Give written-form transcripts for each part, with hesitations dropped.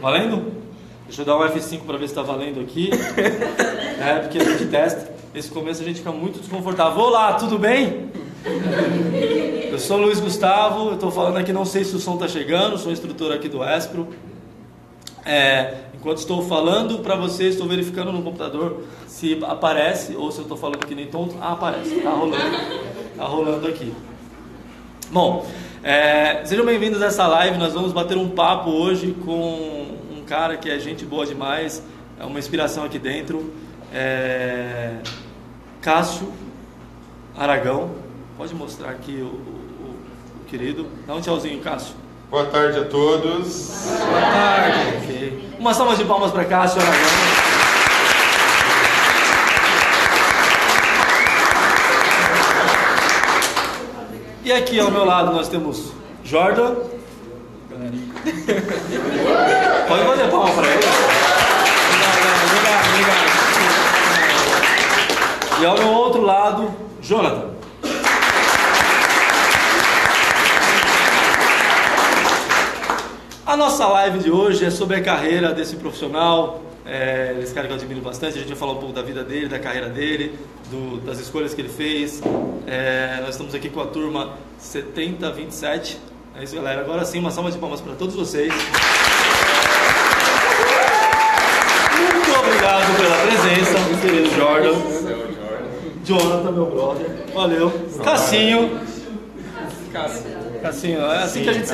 Valendo? Deixa eu dar um F5 para ver se está valendo aqui. Porque a gente testa. Nesse começo a gente fica muito desconfortável. Olá, tudo bem? Eu sou o Luiz Gustavo, eu estou falando aqui, não sei se o som está chegando, sou instrutor aqui do Espro. Enquanto estou falando para vocês, estou verificando no computador se aparece ou se eu estou falando que nem tonto. Aparece, está rolando aqui. Bom, sejam bem-vindos a essa live. Nós vamos bater um papo hoje com um cara que é gente boa demais, é uma inspiração aqui dentro, Cássio Aragão. Pode mostrar aqui o querido. Dá um tchauzinho, Cássio. Boa tarde a todos. Boa tarde. Okay. Uma salva de palmas para Cássio Aragão. E aqui ao meu lado nós temos Jordan. Pode bater palma para ele. Obrigado. E ao meu outro lado, Jonathan. A nossa live de hoje é sobre a carreira desse profissional, esse cara que eu admiro bastante. A gente vai falar um pouco da vida dele, da carreira dele, das escolhas que ele fez. Nós estamos aqui com a turma 7027. É isso, galera. Agora sim, uma salva de palmas para todos vocês. Muito obrigado pela presença, meu querido Jordan. Jonathan, meu brother. Valeu. Cassinho, é assim que a gente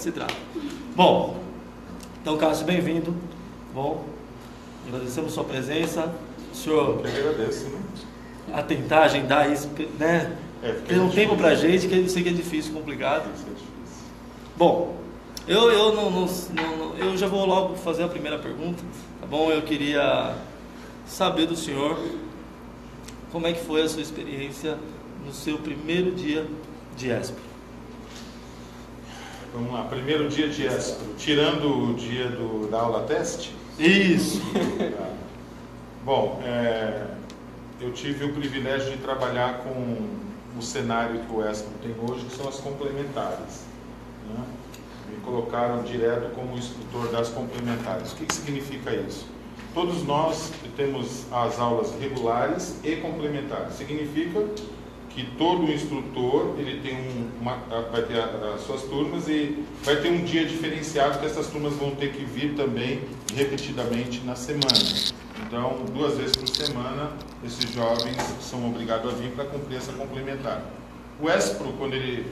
se trata. Bom, então, Cássio, bem-vindo. Bom, agradecemos sua presença. O senhor, eu agradeço, né? Atentar, agendar isso, né? Ter um tempo pra gente, que eu sei que é difícil, complicado. Bom, eu já vou logo fazer a primeira pergunta, tá bom? Eu queria saber do senhor como é que foi a sua experiência no seu primeiro dia de Espro. Vamos lá, primeiro dia de Espro, tirando o dia da aula teste? Isso! Bom, eu tive o privilégio de trabalhar com o cenário que o Espro tem hoje, que são as complementares, né? Me colocaram direto como instrutor das complementares. O que significa isso? Todos nós temos as aulas regulares e complementares. Significa que todo instrutor ele tem vai ter as suas turmas e vai ter um dia diferenciado que essas turmas vão ter que vir também repetidamente na semana. Então, 2 vezes por semana, esses jovens são obrigados a vir para cumprir essa complementar. O Espro, quando ele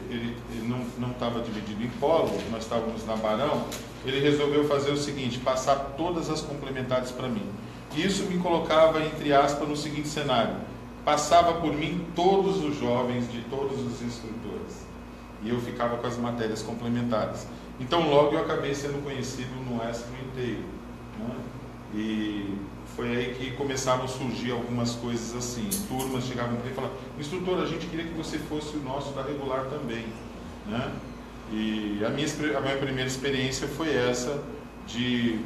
não estava dividido em polo, nós estávamos na Barão, ele resolveu fazer o seguinte, passar todas as complementares para mim. E isso me colocava, entre aspas, no seguinte cenário: passava por mim todos os jovens de todos os instrutores. E eu ficava com as matérias complementares. Então, logo eu acabei sendo conhecido no Espro inteiro, né? E foi aí que começaram a surgir algumas coisas assim. Turmas chegavam para mim e falavam: instrutor, a gente queria que você fosse o nosso da regular também, né? E a minha primeira experiência foi essa, de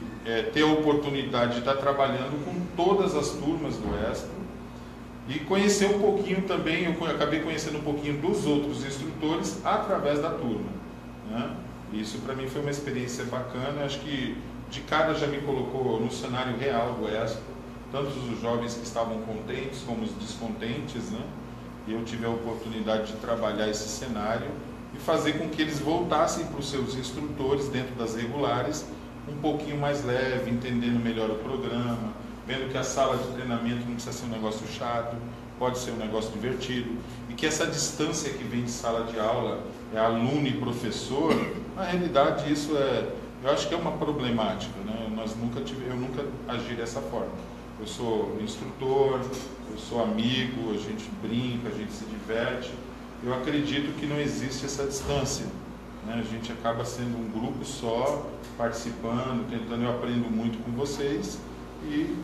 ter a oportunidade de estar trabalhando com todas as turmas do Espro e conhecer um pouquinho também. Eu acabei conhecendo um pouquinho dos outros instrutores através da turma, né? Isso para mim foi uma experiência bacana. Acho que de cara já me colocou no cenário real do Espro, tanto os jovens que estavam contentes como os descontentes, né? E eu tive a oportunidade de trabalhar esse cenário e fazer com que eles voltassem para os seus instrutores dentro das regulares um pouquinho mais leve, entendendo melhor o programa, vendo que a sala de treinamento não precisa ser um negócio chato, pode ser um negócio divertido, e que essa distância que vem de sala de aula, aluno e professor, na realidade isso eu acho que é uma problemática, né? Eu nunca agi dessa forma. Eu sou instrutor, eu sou amigo, a gente brinca, a gente se diverte. Eu acredito que não existe essa distância, né? A gente acaba sendo um grupo só, participando, tentando. Eu aprendo muito com vocês e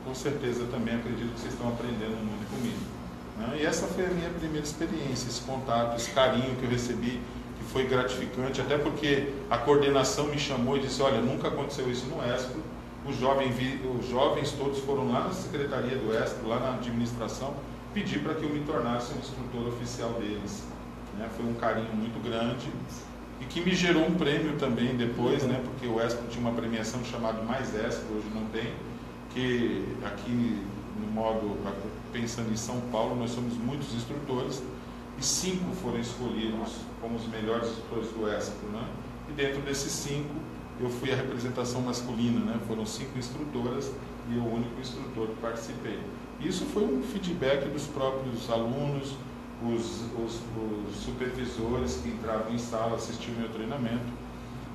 com certeza também acredito que vocês estão aprendendo muito comigo, né? E essa foi a minha primeira experiência, esse contato, esse carinho que eu recebi, que foi gratificante, até porque a coordenação me chamou e disse: olha, nunca aconteceu isso no Espro. Os jovens todos foram lá na secretaria do Espro, lá na administração, pedir para que eu me tornasse um instrutor oficial deles, né? Foi um carinho muito grande e que me gerou um prêmio também depois, né? Porque o ESPO tinha uma premiação chamada Mais ESPO, hoje não tem, que aqui no modo, pensando em São Paulo, nós somos muitos instrutores e 5 foram escolhidos como os melhores instrutores do ESPO, né? E dentro desses 5 eu fui a representação masculina, né? Foram 5 instrutoras e eu o único instrutor que participei. Isso foi um feedback dos próprios alunos, os supervisores que entravam em sala, assistiam meu treinamento.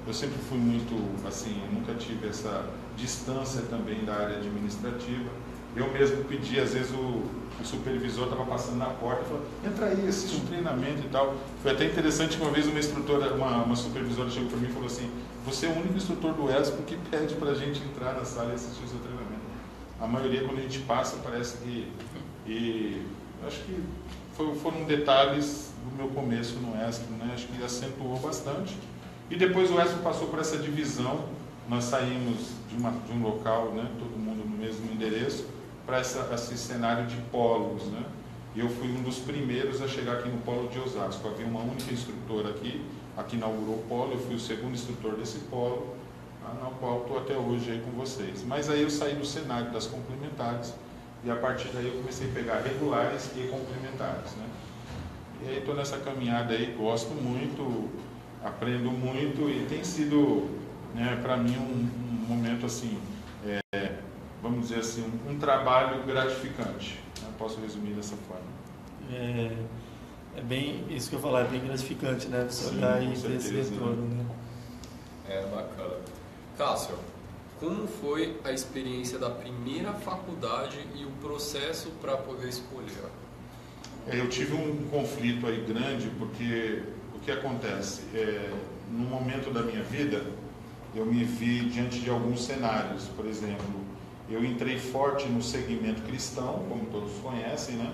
Eu sempre fui muito, assim, nunca tive essa distância também da área administrativa. Eu mesmo pedi, às vezes o supervisor estava passando na porta e falou, entra aí, assiste um treinamento e tal. Foi até interessante que uma vez uma instrutora, uma supervisora chegou para mim e falou assim, você é o único instrutor do ESPO que pede para a gente entrar na sala e assistir o seu treinamento. A maioria, quando a gente passa, parece que... E acho que foram detalhes do meu começo no ESPO, né? Acho que acentuou bastante. E depois o ESPO passou por essa divisão. Nós saímos de um local, né? Todo mundo no mesmo endereço, para esse cenário de polos, né? E eu fui um dos primeiros a chegar aqui no polo de Osasco. Havia uma única instrutora aqui, que inaugurou o polo. Eu fui o segundo instrutor desse polo, na qual estou até hoje aí com vocês. Mas aí eu saí do cenário das complementares e a partir daí eu comecei a pegar regulares e complementares, né? E aí estou nessa caminhada aí, gosto muito, aprendo muito e tem sido, né, para mim um momento assim, vamos dizer assim, um trabalho gratificante, né? Posso resumir dessa forma. É bem isso que eu falar, é bem gratificante, né? Você olhar e ter esse retorno, né? Bacana. Cássio, como foi a experiência da primeira faculdade e o processo para poder escolher? Eu tive um conflito aí grande, porque o que acontece? No momento da minha vida, eu me vi diante de alguns cenários. Por exemplo, eu entrei forte no segmento cristão, como todos conhecem, né?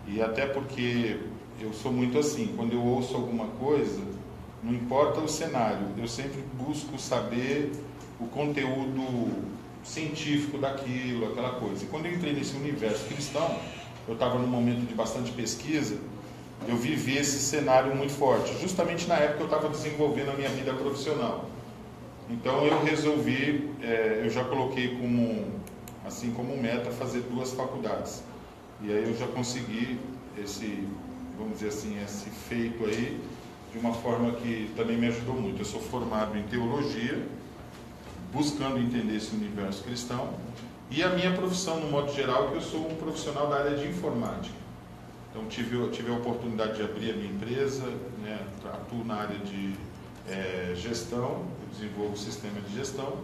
E até porque eu sou muito assim, quando eu ouço alguma coisa, não importa o cenário, eu sempre busco saber o conteúdo científico daquilo, aquela coisa. E quando eu entrei nesse universo cristão, eu estava num momento de bastante pesquisa, eu vivi esse cenário muito forte. Justamente na época eu estava desenvolvendo a minha vida profissional. Então eu resolvi, eu já coloquei como meta fazer 2 faculdades. E aí eu já consegui vamos dizer assim, esse feito aí, de uma forma que também me ajudou muito. Eu sou formado em teologia, buscando entender esse universo cristão, e a minha profissão, no modo geral, que eu sou um profissional da área de informática. Então tive a oportunidade de abrir a minha empresa, né, atuo na área de gestão, eu desenvolvo o sistema de gestão,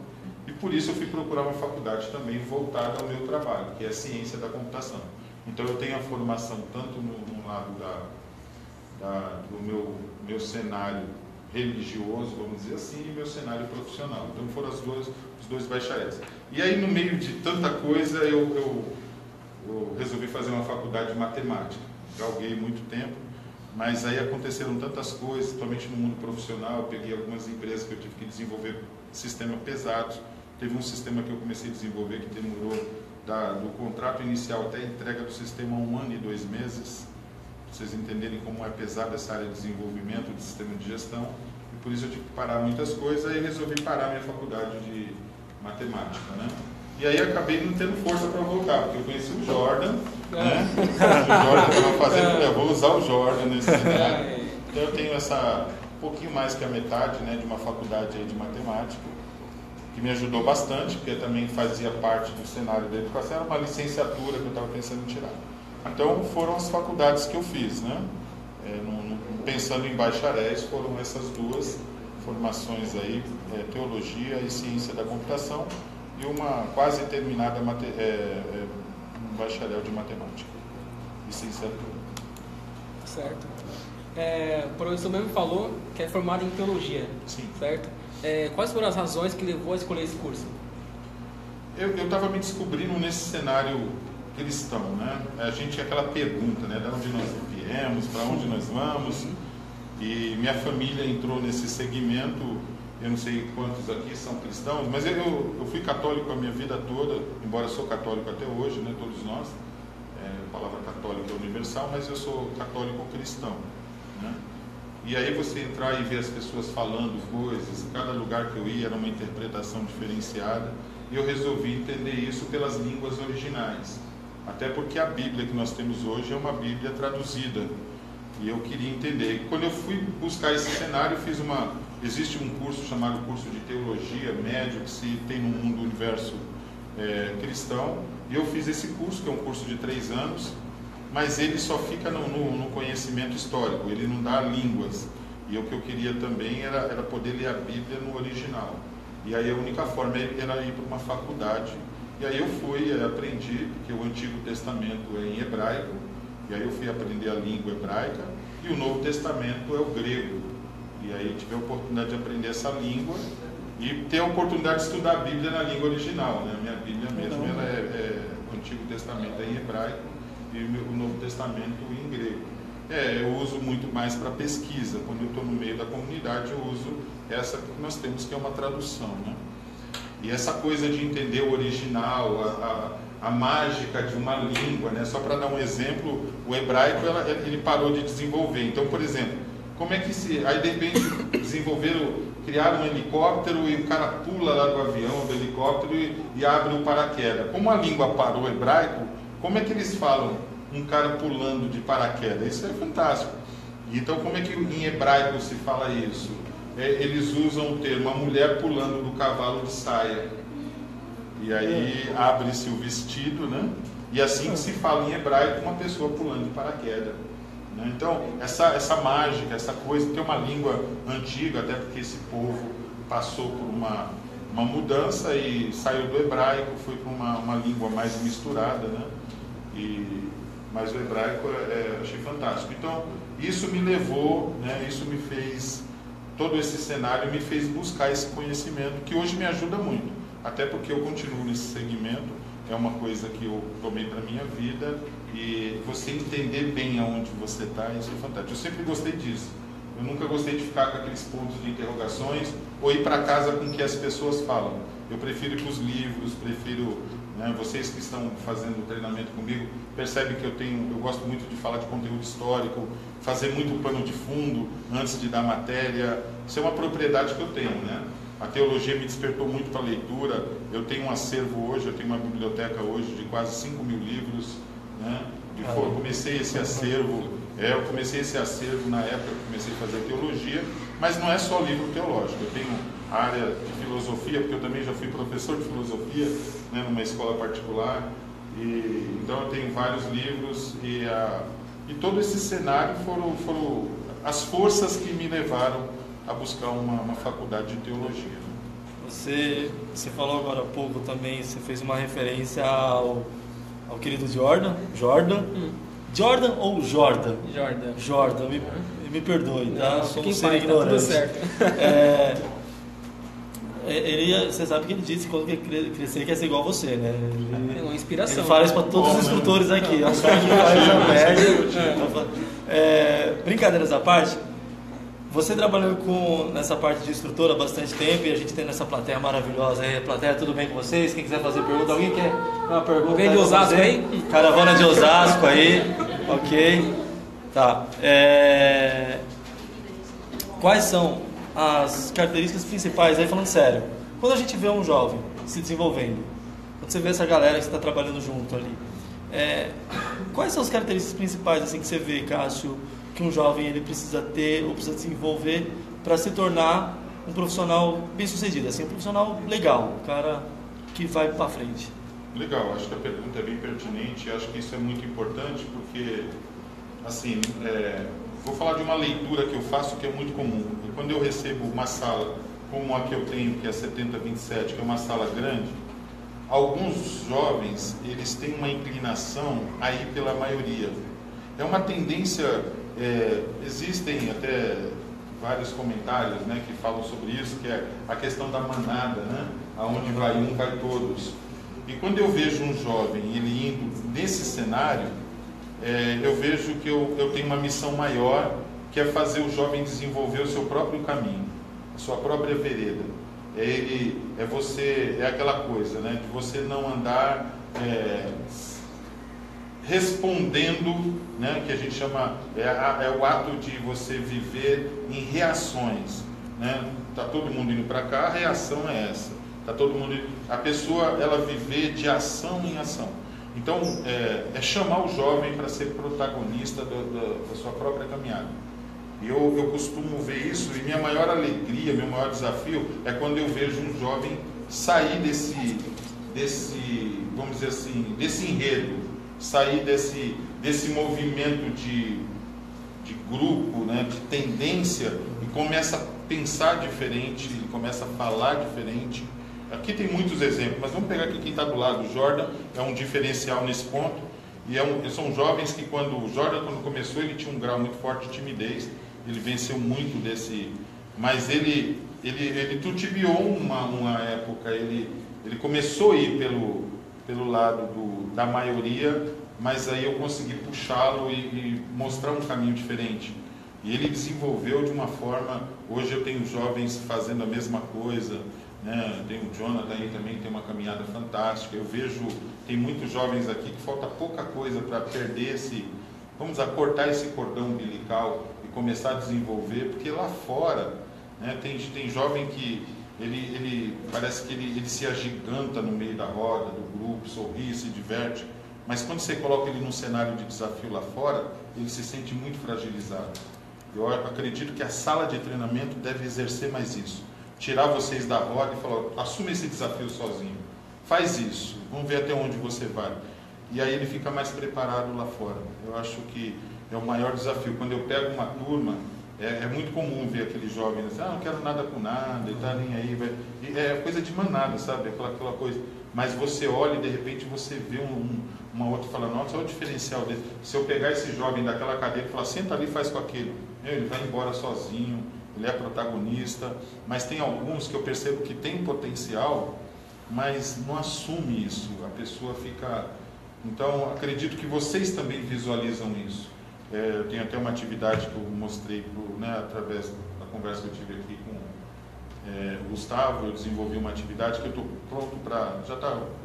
e por isso eu fui procurar uma faculdade também voltada ao meu trabalho, que é a ciência da computação. Então eu tenho a formação tanto no lado do meu cenário religioso, vamos dizer assim, e meu cenário profissional. Então foram os dois bacharéis. E aí, no meio de tanta coisa, eu resolvi fazer uma faculdade de matemática. Galguei muito tempo, mas aí aconteceram tantas coisas, principalmente no mundo profissional. Eu peguei algumas empresas que eu tive que desenvolver sistemas pesados. Teve um sistema que eu comecei a desenvolver que demorou do contrato inicial até a entrega do sistema 1 ano e 2 meses. Para vocês entenderem como é pesada essa área de desenvolvimento de sistema de gestão, e por isso eu tive que parar muitas coisas, aí resolvi parar minha faculdade de matemática, né? E aí acabei não tendo força para voltar, porque eu conheci o Jordan, né? O Jordan estava fazendo, eu vou usar o Jordan nesse cenário. Então eu tenho um pouquinho mais que a metade, né, de uma faculdade aí de matemática, que me ajudou bastante, porque também fazia parte do cenário da educação, era uma licenciatura que eu estava pensando em tirar. Então foram as faculdades que eu fiz, né? Pensando em bacharéis, foram essas 2 formações aí, teologia e ciência da computação, e uma quase terminada um bacharel de matemática, licenciatura. Certo. O professor mesmo falou que é formado em teologia. Sim. Certo? Quais foram as razões que levou a escolher esse curso? Eu estava me descobrindo nesse cenário cristão, né? A gente aquela pergunta, né? De onde nós viemos, para onde nós vamos. E minha família entrou nesse segmento. Eu não sei quantos aqui são cristãos, mas eu fui católico a minha vida toda, embora eu sou católico até hoje, né? Todos nós. A palavra católica é universal, mas eu sou católico cristão, né? E aí você entrar e ver as pessoas falando coisas, cada lugar que eu ia era uma interpretação diferenciada, e eu resolvi entender isso pelas línguas originais. Até porque a Bíblia que nós temos hoje é uma Bíblia traduzida, e eu queria entender. E quando eu fui buscar esse cenário, existe um curso chamado curso de teologia médio que se tem no mundo universo cristão, e eu fiz esse curso, que é um curso de 3 anos, mas ele só fica no conhecimento histórico, ele não dá línguas. E o que eu queria também era poder ler a Bíblia no original. E aí a única forma era ir para uma faculdade. E aí eu fui, aprendi, porque o Antigo Testamento é em hebraico, e aí eu fui aprender a língua hebraica, e o Novo Testamento é o grego. E aí tive a oportunidade de aprender essa língua e ter a oportunidade de estudar a Bíblia na língua original, né? A minha Bíblia mesmo, o Antigo Testamento é em hebraico e o Novo Testamento em grego. Eu uso muito mais para pesquisa. Quando eu estou no meio da comunidade, eu uso essa que nós temos, que é uma tradução, né? E essa coisa de entender o original, a mágica de uma língua, né? Só para dar um exemplo, o hebraico ele parou de desenvolver. Então, por exemplo, como é que aí de repente criaram um helicóptero e o cara pula lá do avião, do helicóptero e abre o paraquedas. Como a língua parou o hebraico, como é que eles falam um cara pulando de paraquedas? Isso é fantástico. Então, como é que em hebraico se fala isso? Eles usam o termo, a mulher pulando do cavalo de saia. E aí abre-se o vestido, né? E assim que se fala em hebraico, uma pessoa pulando de paraquedas. Né? Então, essa mágica, essa coisa, que é uma língua antiga, até porque esse povo passou por uma mudança e saiu do hebraico, foi para uma língua mais misturada, né? Mas o hebraico achei fantástico. Então, isso me levou, né? Isso me fez, todo esse cenário me fez buscar esse conhecimento, que hoje me ajuda muito, até porque eu continuo nesse segmento, é uma coisa que eu tomei para a minha vida, e você entender bem aonde você está, isso é fantástico. Eu sempre gostei disso. Eu nunca gostei de ficar com aqueles pontos de interrogações ou ir para casa com o que as pessoas falam. Eu prefiro ir para os livros, né, vocês que estão fazendo o treinamento comigo, percebem que eu gosto muito de falar de conteúdo histórico, fazer muito pano de fundo antes de dar matéria. Isso é uma propriedade que eu tenho, né? A teologia me despertou muito para a leitura. Eu tenho um acervo hoje, eu tenho uma biblioteca hoje de quase 5 mil livros, né? Eu comecei esse acervo na época que comecei a fazer teologia, mas não é só livro teológico. Eu tenho a área de filosofia, porque eu também já fui professor de filosofia, né, numa escola particular, então eu tenho vários livros, e todo esse cenário foram as forças que me levaram a buscar uma faculdade de teologia. Você falou agora há pouco também, você fez uma referência ao querido Jordan ou Jordan? Jordan, me perdoe, tá? Somos seres ignorantes. Tudo certo. Você sabe que ele disse que quando crescer quer ser igual a você, né? É uma inspiração. Ele fala isso para todos os instrutores aqui. É um cara que faz a média. Brincadeiras à parte, você trabalhou nessa parte de instrutor há bastante tempo, e a gente tem nessa plateia maravilhosa aí. Plateia, tudo bem com vocês? Quem quiser fazer pergunta, alguém quer uma pergunta? Vem de Osasco aí? Caravana de Osasco aí, ok. Tá. Quais são as características principais, aí falando sério, quando a gente vê um jovem se desenvolvendo, quando você vê essa galera que você está trabalhando junto ali, quais são as características principais assim, que você vê, Cássio, que um jovem ele precisa ter ou precisa desenvolver para se tornar um profissional bem sucedido, assim, um profissional legal, um cara que vai para frente? Legal, acho que a pergunta é bem pertinente, acho que isso é muito importante, porque assim, vou falar de uma leitura que eu faço que é muito comum. Quando eu recebo uma sala como a que eu tenho, que é 7027, que é uma sala grande, alguns jovens, eles têm uma inclinação a ir pela maioria. É uma tendência, existem até vários comentários, né, que falam sobre isso, que é a questão da manada, né, aonde vai um, vai todos. E quando eu vejo um jovem, ele indo nesse cenário, eu vejo que eu tenho uma missão maior, que é fazer o jovem desenvolver o seu próprio caminho, a sua própria vereda. É aquela coisa, né, de você não andar respondendo, né, que a gente chama, é o ato de você viver em reações, né? Tá todo mundo indo para cá, a reação é essa. Tá todo mundo, a pessoa, ela viver de ação em ação. Então, é chamar o jovem para ser protagonista da sua própria caminhada. E eu costumo ver isso, e minha maior alegria, meu maior desafio é quando eu vejo um jovem sair desse vamos dizer assim, desse enredo, sair desse movimento de grupo, né, de tendência, e começa a pensar diferente, começa a falar diferente. Aqui tem muitos exemplos, mas vamos pegar aqui quem está do lado. O Jordan é um diferencial nesse ponto, e são jovens que o Jordan, quando começou, ele tinha um grau muito forte de timidez, ele venceu muito desse, mas ele tutibiou uma época, ele começou a ir pelo lado da maioria, mas aí eu consegui puxá-lo e mostrar um caminho diferente. E ele desenvolveu de uma forma, hoje eu tenho jovens fazendo a mesma coisa, né? Tem o Jonathan aí também, que tem uma caminhada fantástica. Eu vejo, tem muitos jovens aqui que falta pouca coisa para perder cortar esse cordão umbilical e começar a desenvolver, porque lá fora, né, tem jovem que ele parece que ele se agiganta no meio da roda, do grupo, sorri, se diverte, mas quando você coloca ele num cenário de desafio lá fora, ele se sente muito fragilizado. Eu acredito que a sala de treinamento deve exercer mais isso. Tirar vocês da roda e falar, assume esse desafio sozinho. Faz isso, vamos ver até onde você vai. E aí ele fica mais preparado lá fora. Eu acho que é o maior desafio. Quando eu pego uma turma, é muito comum ver aquele jovem assim, não quero nada com nada, ele tá nem aí. E é coisa de manada, sabe? Aquela coisa. Mas você olha e de repente você vê uma outra e fala, nossa, olha o diferencial dele. Se eu pegar esse jovem daquela cadeira e falar, senta ali e faz com aquele, ele vai embora sozinho, ele é protagonista. Mas tem alguns que eu percebo que tem potencial, mas não assume isso. A pessoa fica... Então, acredito que vocês também visualizam isso. Eu tenho até uma atividade que eu mostrei através da conversa que eu tive aqui com o Gustavo. Eu desenvolvi uma atividade que eu estou pronto para...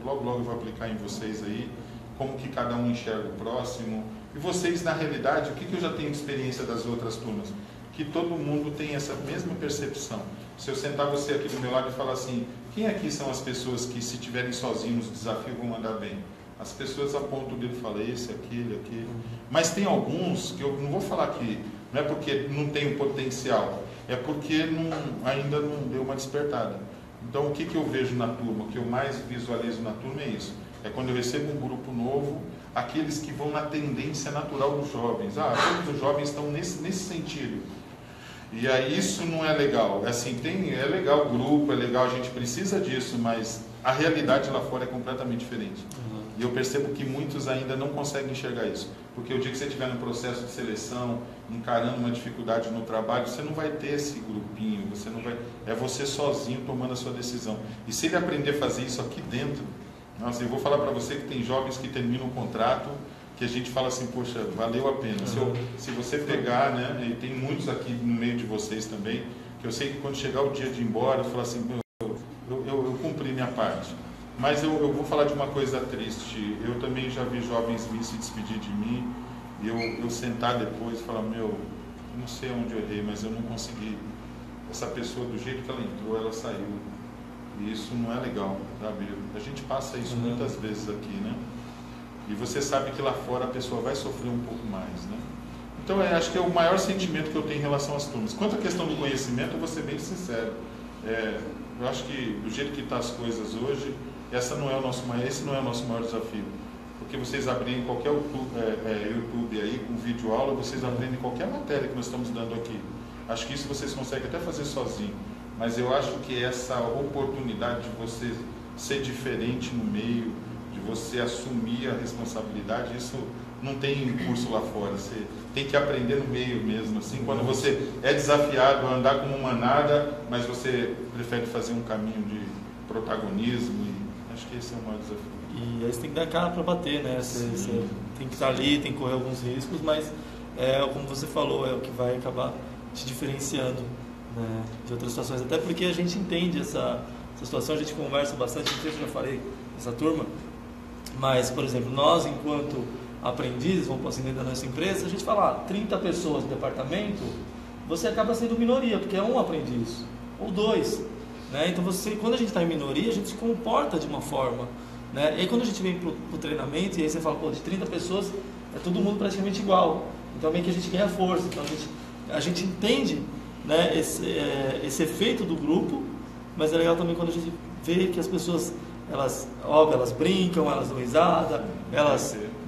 logo eu vou aplicar em vocês aí, como que cada um enxerga o próximo. E vocês, na realidade, o que eu já tenho de experiência das outras turmas? Que todo mundo tem essa mesma percepção. Se eu sentar você aqui do meu lado e falar assim, quem aqui são as pessoas que, se estiverem sozinhos, o desafio vão andar bem? As pessoas apontam o dedo e falam, esse, aquele. Mas tem alguns que eu não vou falar que não é porque não tem o potencial, é porque ainda não deu uma despertada. Então, o que eu vejo na turma, o que eu mais visualizo na turma é isso. É quando eu recebo um grupo novo, aqueles que vão na tendência natural dos jovens. Todos os jovens estão nesse sentido. E aí isso não é legal. Assim, é legal o grupo, é legal, a gente precisa disso, mas a realidade lá fora é completamente diferente. E eu percebo que muitos ainda não conseguem enxergar isso. Porque o dia que você estiver no processo de seleção, encarando uma dificuldade no trabalho, você não vai ter esse grupinho, é você sozinho tomando a sua decisão. E se ele aprender a fazer isso aqui dentro, nossa, eu vou falar para você que tem jovens que terminam o contrato, que a gente fala assim, poxa, valeu a pena. Se você pegar, né, e tem muitos aqui no meio de vocês também, que eu sei que quando chegar o dia de ir embora, eu falo assim, eu cumpri minha parte. Mas eu vou falar de uma coisa triste. Eu também já vi jovens vir se despedir de mim, e eu sentar depois e falar, não sei onde eu errei, mas eu não consegui. Essa pessoa, do jeito que ela entrou, ela saiu. E isso não é legal, sabe? A gente passa isso muitas vezes aqui, né? E você sabe que lá fora a pessoa vai sofrer um pouco mais, né? Então, acho que é o maior sentimento que eu tenho em relação às turmas. Quanto à questão do conhecimento, eu vou ser bem sincero. Eu acho que, do jeito que estão as coisas hoje, esse não é o nosso maior desafio. Porque vocês abrirem qualquer YouTube aí, com vídeo aula, vocês aprendem qualquer matéria que nós estamos dando aqui. Acho que isso vocês conseguem até fazer sozinho. Mas eu acho que essa oportunidade de você ser diferente no meio, de você assumir a responsabilidade, isso não tem curso lá fora. Você tem que aprender no meio mesmo. Assim, quando você é desafiado a andar como manada, mas você prefere fazer um caminho de protagonismo. Acho que esse é o maior desafio. E aí você tem que dar cara para bater, né? Você tem que estar ali, tem que correr alguns riscos, mas como você falou, é o que vai acabar te diferenciando, né, de outras situações. Até porque a gente entende essa situação, a gente conversa bastante, não sei se eu já falei, essa turma, mas, por exemplo, nós, enquanto aprendizes, vamos pôr assim, dentro da nossa empresa, a gente fala 30 pessoas no departamento, você acaba sendo minoria, porque é um aprendiz, ou 2. Né? Então, quando a gente está em minoria, a gente se comporta de uma forma. Né? E aí, quando a gente vem para o treinamento, e aí você fala, pô, de 30 pessoas, é todo mundo praticamente igual. Então, meio que a gente ganha força. Então, a gente entende, né, esse efeito do grupo, mas é legal também quando a gente vê que as pessoas, elas brincam, elas dão risada,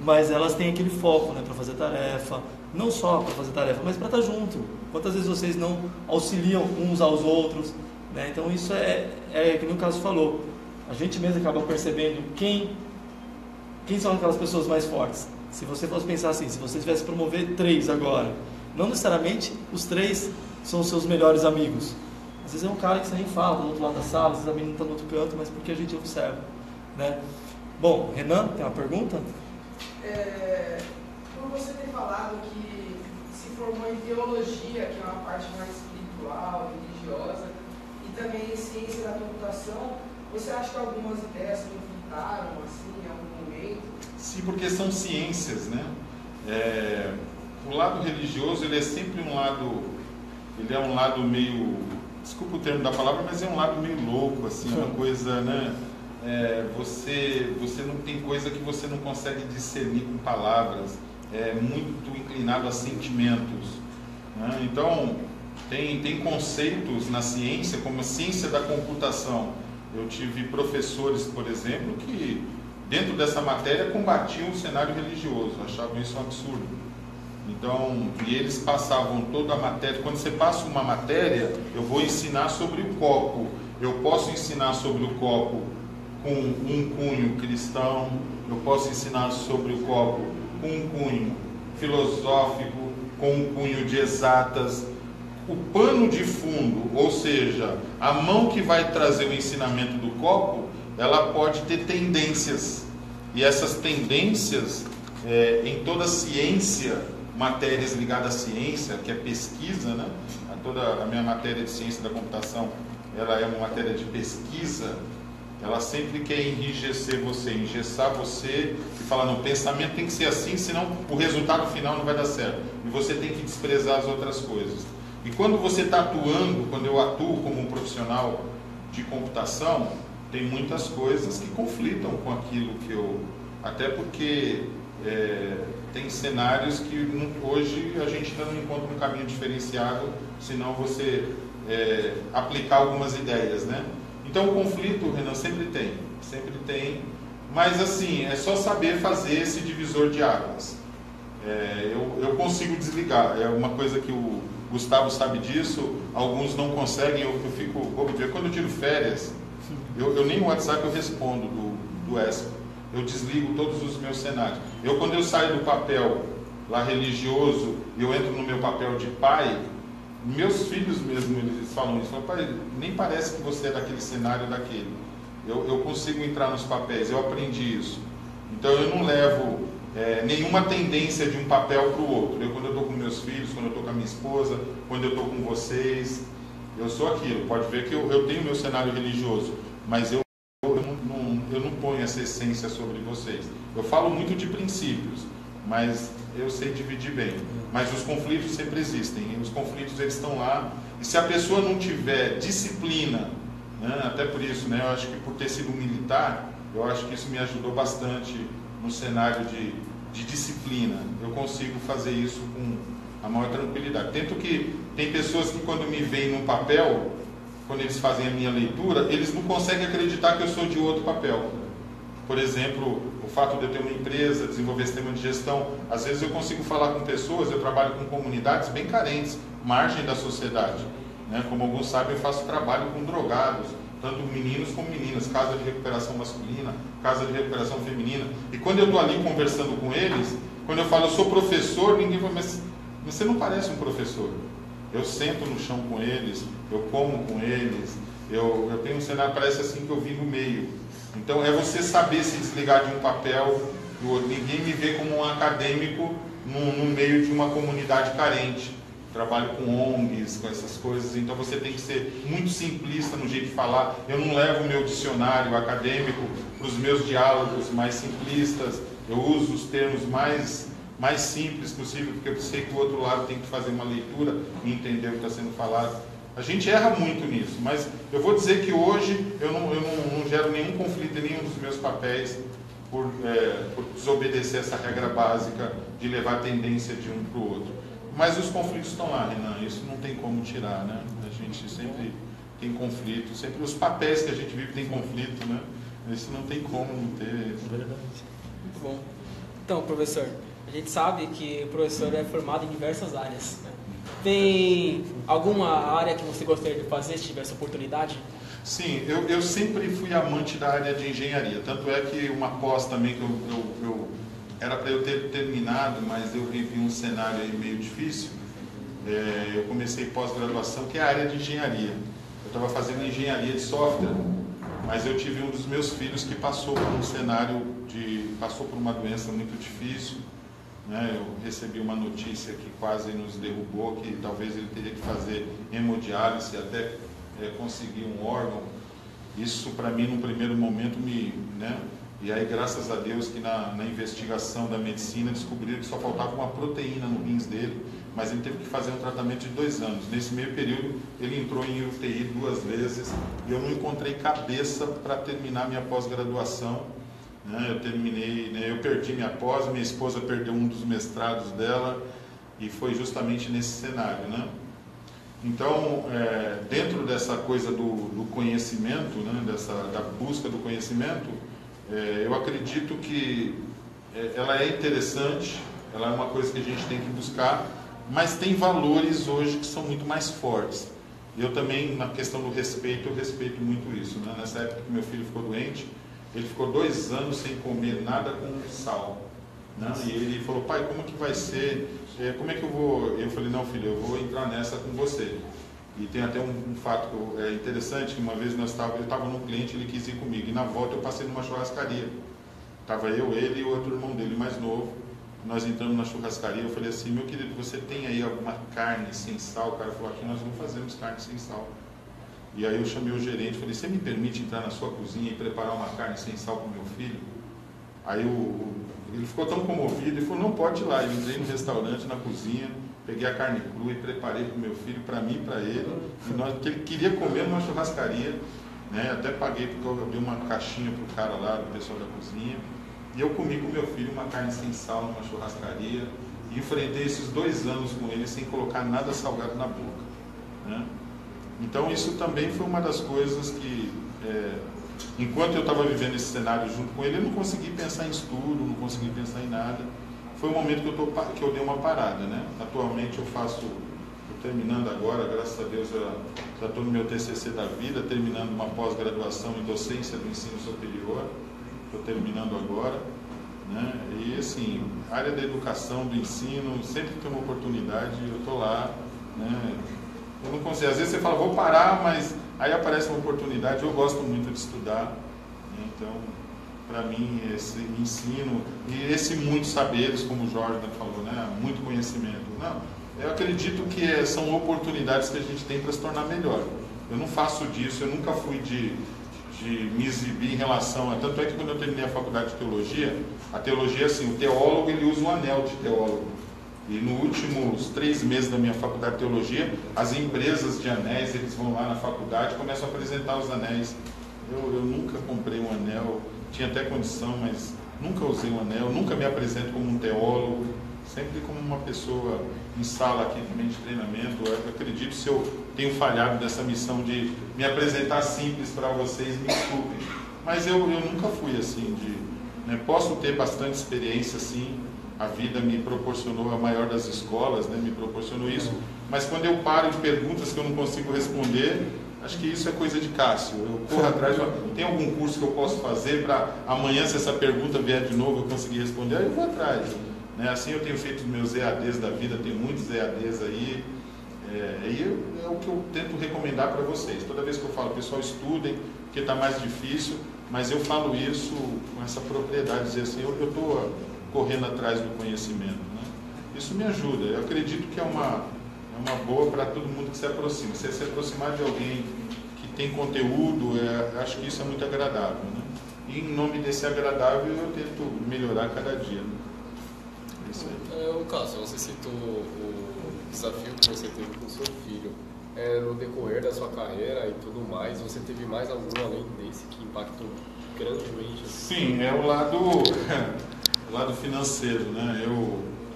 mas elas têm aquele foco, né, para fazer tarefa, não só para fazer tarefa, mas para estar junto. Quantas vezes vocês não auxiliam uns aos outros, né? Então isso é que no caso falou, a gente mesmo acaba percebendo quem são aquelas pessoas mais fortes. Se você fosse pensar assim, se você tivesse que promover 3 agora, não necessariamente os 3 são os seus melhores amigos. Às vezes é um cara que você nem fala, do outro lado da sala, às vezes a menina está no outro canto, mas porque a gente observa, né? Bom, Renan, tem uma pergunta? Como você tem falado que se formou em teologia, que é uma parte mais espiritual, religiosa, e também em ciência da computação, você acha que algumas ideias conflitaram assim, em algum momento? Sim, porque são ciências, né? O lado religioso, ele é sempre um lado meio, desculpa o termo da palavra, mas é um lado meio louco, assim, uma coisa, né? Você não tem coisa que você não consegue discernir com palavras, é muito inclinado a sentimentos, né? Então, tem conceitos na ciência, como a ciência da computação. Eu tive professores, por exemplo, que dentro dessa matéria combatiam o cenário religioso, achavam isso um absurdo. Então, e eles passavam toda a matéria. Quando você passa uma matéria, eu vou ensinar sobre o copo. Eu posso ensinar sobre o copo com um cunho cristão, eu posso ensinar sobre o copo com um cunho filosófico, com um cunho de exatas. O pano de fundo, ou seja, a mão que vai trazer o ensinamento do copo, ela pode ter tendências. E essas tendências, em toda ciência, matérias ligadas à ciência, que é pesquisa, né? Toda a minha matéria de ciência da computação, ela é uma matéria de pesquisa. Ela sempre quer enrijecer você, engessar você e falar, não, o pensamento tem que ser assim, senão o resultado final não vai dar certo. E você tem que desprezar as outras coisas. E quando você está atuando, quando eu atuo como um profissional de computação, tem muitas coisas que conflitam com aquilo que eu... Até porque tem cenários que hoje a gente ainda não encontra um caminho diferenciado, senão você aplicar algumas ideias, né? Então o conflito, Renan, sempre tem, mas assim, é só saber fazer esse divisor de águas. Eu consigo desligar, é uma coisa que o Gustavo sabe disso, alguns não conseguem, eu fico bobo de ver. Quando eu tiro férias, eu nem no WhatsApp eu respondo do ESPA, eu desligo todos os meus cenários. Quando eu saio do papel lá religioso, eu entro no meu papel de pai, meus filhos mesmo, eles falam isso, pai, nem parece que você é daquele cenário daquele. Eu consigo entrar nos papéis, eu aprendi isso. Então eu não levo nenhuma tendência de um papel para o outro. Quando eu estou com meus filhos, quando eu estou com a minha esposa, quando eu estou com vocês, eu sou aquilo. Pode ver que eu tenho meu cenário religioso, mas eu não ponho essa essência sobre vocês. Eu falo muito de princípios, mas eu sei dividir bem. Mas os conflitos sempre existem, e os conflitos eles estão lá, e se a pessoa não tiver disciplina, né, até por isso, né, eu acho que por ter sido militar, eu acho que isso me ajudou bastante no cenário de disciplina. Eu consigo fazer isso com a maior tranquilidade. Tanto que tem pessoas que quando me veem num papel, quando eles fazem a minha leitura, eles não conseguem acreditar que eu sou de outro papel. Por exemplo, o fato de eu ter uma empresa, desenvolver sistema de gestão, às vezes eu consigo falar com pessoas, eu trabalho com comunidades bem carentes, margem da sociedade, né? Como alguns sabem, eu faço trabalho com drogados, tanto meninos como meninas, casa de recuperação masculina, casa de recuperação feminina. E quando eu estou ali conversando com eles, quando eu falo, eu sou professor, ninguém fala, mas você não parece um professor. Eu sento no chão com eles, eu como com eles, eu tenho um cenário, parece assim que eu vivo no meio. Então é você saber se desligar de um papel do outro. Ninguém me vê como um acadêmico no meio de uma comunidade carente. Trabalho com ONGs, com essas coisas, então você tem que ser muito simplista no jeito de falar. Eu não levo o meu dicionário acadêmico para os meus diálogos mais simplistas. Eu uso os termos mais simples possível, porque eu sei que o outro lado tem que fazer uma leitura e entender o que está sendo falado. A gente erra muito nisso, mas eu vou dizer que hoje eu não gero nenhum conflito em nenhum dos meus papéis por desobedecer essa regra básica de levar a tendência de um para o outro. Mas os conflitos estão lá, Renan, isso não tem como tirar, né? A gente sempre tem conflito, sempre os papéis que a gente vive tem conflito, né? Isso não tem como não ter. Muito bom. Então, professor, a gente sabe que o professor é formado em diversas áreas, né? Tem alguma área que você gostaria de fazer se tivesse oportunidade? Sim, eu sempre fui amante da área de engenharia, tanto é que uma pós também que eu era para eu ter terminado, mas eu vivi um cenário aí meio difícil. Eu comecei pós-graduação, que é a área de engenharia. Eu estava fazendo engenharia de software, mas eu tive um dos meus filhos que passou por um cenário passou por uma doença muito difícil, né? Eu recebi uma notícia que quase nos derrubou, que talvez ele teria que fazer hemodiálise até conseguir um órgão. Isso para mim num primeiro momento né? E aí graças a Deus que na investigação da medicina descobriram que só faltava uma proteína no rins dele, mas ele teve que fazer um tratamento de 2 anos. Nesse meio período ele entrou em UTI 2 vezes e eu não encontrei cabeça para terminar minha pós-graduação, né? Eu terminei, né? Eu perdi minha pós, minha esposa perdeu um dos mestrados dela e foi justamente nesse cenário, né? Então, dentro dessa coisa do conhecimento, né? Da busca do conhecimento, eu acredito que ela é interessante, ela é uma coisa que a gente tem que buscar, mas tem valores hoje que são muito mais fortes. Eu também, na questão do respeito, eu respeito muito isso, né? Nessa época que meu filho ficou doente, ele ficou 2 anos sem comer nada com sal, né? E ele falou, pai, como que vai ser? Como é que eu vou? Eu falei, não, filho, eu vou entrar nessa com você. E tem até um fato interessante, que uma vez eu estava num cliente, ele quis ir comigo, e na volta eu passei numa churrascaria. Estava eu, ele e o outro irmão dele, mais novo. Nós entramos na churrascaria, eu falei assim, meu querido, você tem aí alguma carne sem sal? O cara falou, aqui nós não fazemos carne sem sal. E aí eu chamei o gerente, falei, você me permite entrar na sua cozinha e preparar uma carne sem sal para o meu filho? Aí ele ficou tão comovido, ele falou, não, pode ir lá. Eu entrei no restaurante, na cozinha, peguei a carne crua e preparei para o meu filho, para mim e para ele. Que ele queria comer numa churrascaria, né? Até paguei porque eu abri uma caixinha para o cara lá, do pessoal da cozinha. E eu comi com meu filho uma carne sem sal numa churrascaria e enfrentei esses 2 anos com ele sem colocar nada salgado na boca, né? Então isso também foi uma das coisas que, enquanto eu estava vivendo esse cenário junto com ele, eu não consegui pensar em estudo, não consegui pensar em nada. Foi um momento que eu dei uma parada, né? Atualmente eu estou terminando agora, graças a Deus já estou no meu TCC da vida, terminando uma pós-graduação em docência do ensino superior, estou terminando agora, né? E assim, área da educação, do ensino, sempre que tem uma oportunidade eu estou lá, né? Eu não consigo, às vezes você fala, vou parar, mas aí aparece uma oportunidade. Eu gosto muito de estudar, né? Então, para mim, esse ensino e esse muitos saberes, como o Jorge falou, né? Muito conhecimento. Não, eu acredito que são oportunidades que a gente tem para se tornar melhor. Eu não faço disso, eu nunca fui de me exibir em relação a... Tanto é que quando eu terminei a faculdade de teologia, a teologia, assim, o teólogo, ele usa um anel de teólogo. E nos últimos 3 meses da minha faculdade de teologia, as empresas de anéis, eles vão lá na faculdade e começam a apresentar os anéis. Eu nunca comprei um anel, tinha até condição, mas nunca usei um anel, nunca me apresento como um teólogo, sempre como uma pessoa em sala aqui também de treinamento. Eu acredito, se eu tenho falhado dessa missão de me apresentar simples para vocês, me desculpem. Mas eu nunca fui assim, né? Posso ter bastante experiência, sim. A vida me proporcionou, a maior das escolas, né, me proporcionou isso, mas quando eu paro de perguntas que eu não consigo responder, acho que isso é coisa de Cássio. Eu corro atrás, tem algum curso que eu posso fazer para amanhã, se essa pergunta vier de novo, eu conseguir responder, aí eu vou atrás, né? Assim eu tenho feito os meus EADs da vida, tem muitos EADs aí, e é o que eu tento recomendar para vocês. Toda vez que eu falo, pessoal, estudem, porque está mais difícil, mas eu falo isso com essa propriedade, dizer assim, eu estou correndo atrás do conhecimento, né? Isso me ajuda. Eu acredito que é uma boa para todo mundo que se aproxima. Se aproximar de alguém que tem conteúdo, acho que isso é muito agradável, né? E em nome desse agradável eu tento melhorar cada dia. Né? É isso aí. Cássio, você citou o desafio que você teve com o seu filho. No decorrer da sua carreira e tudo mais, você teve mais algum além desse que impactou grandemente? Sim, é o lado financeiro, né?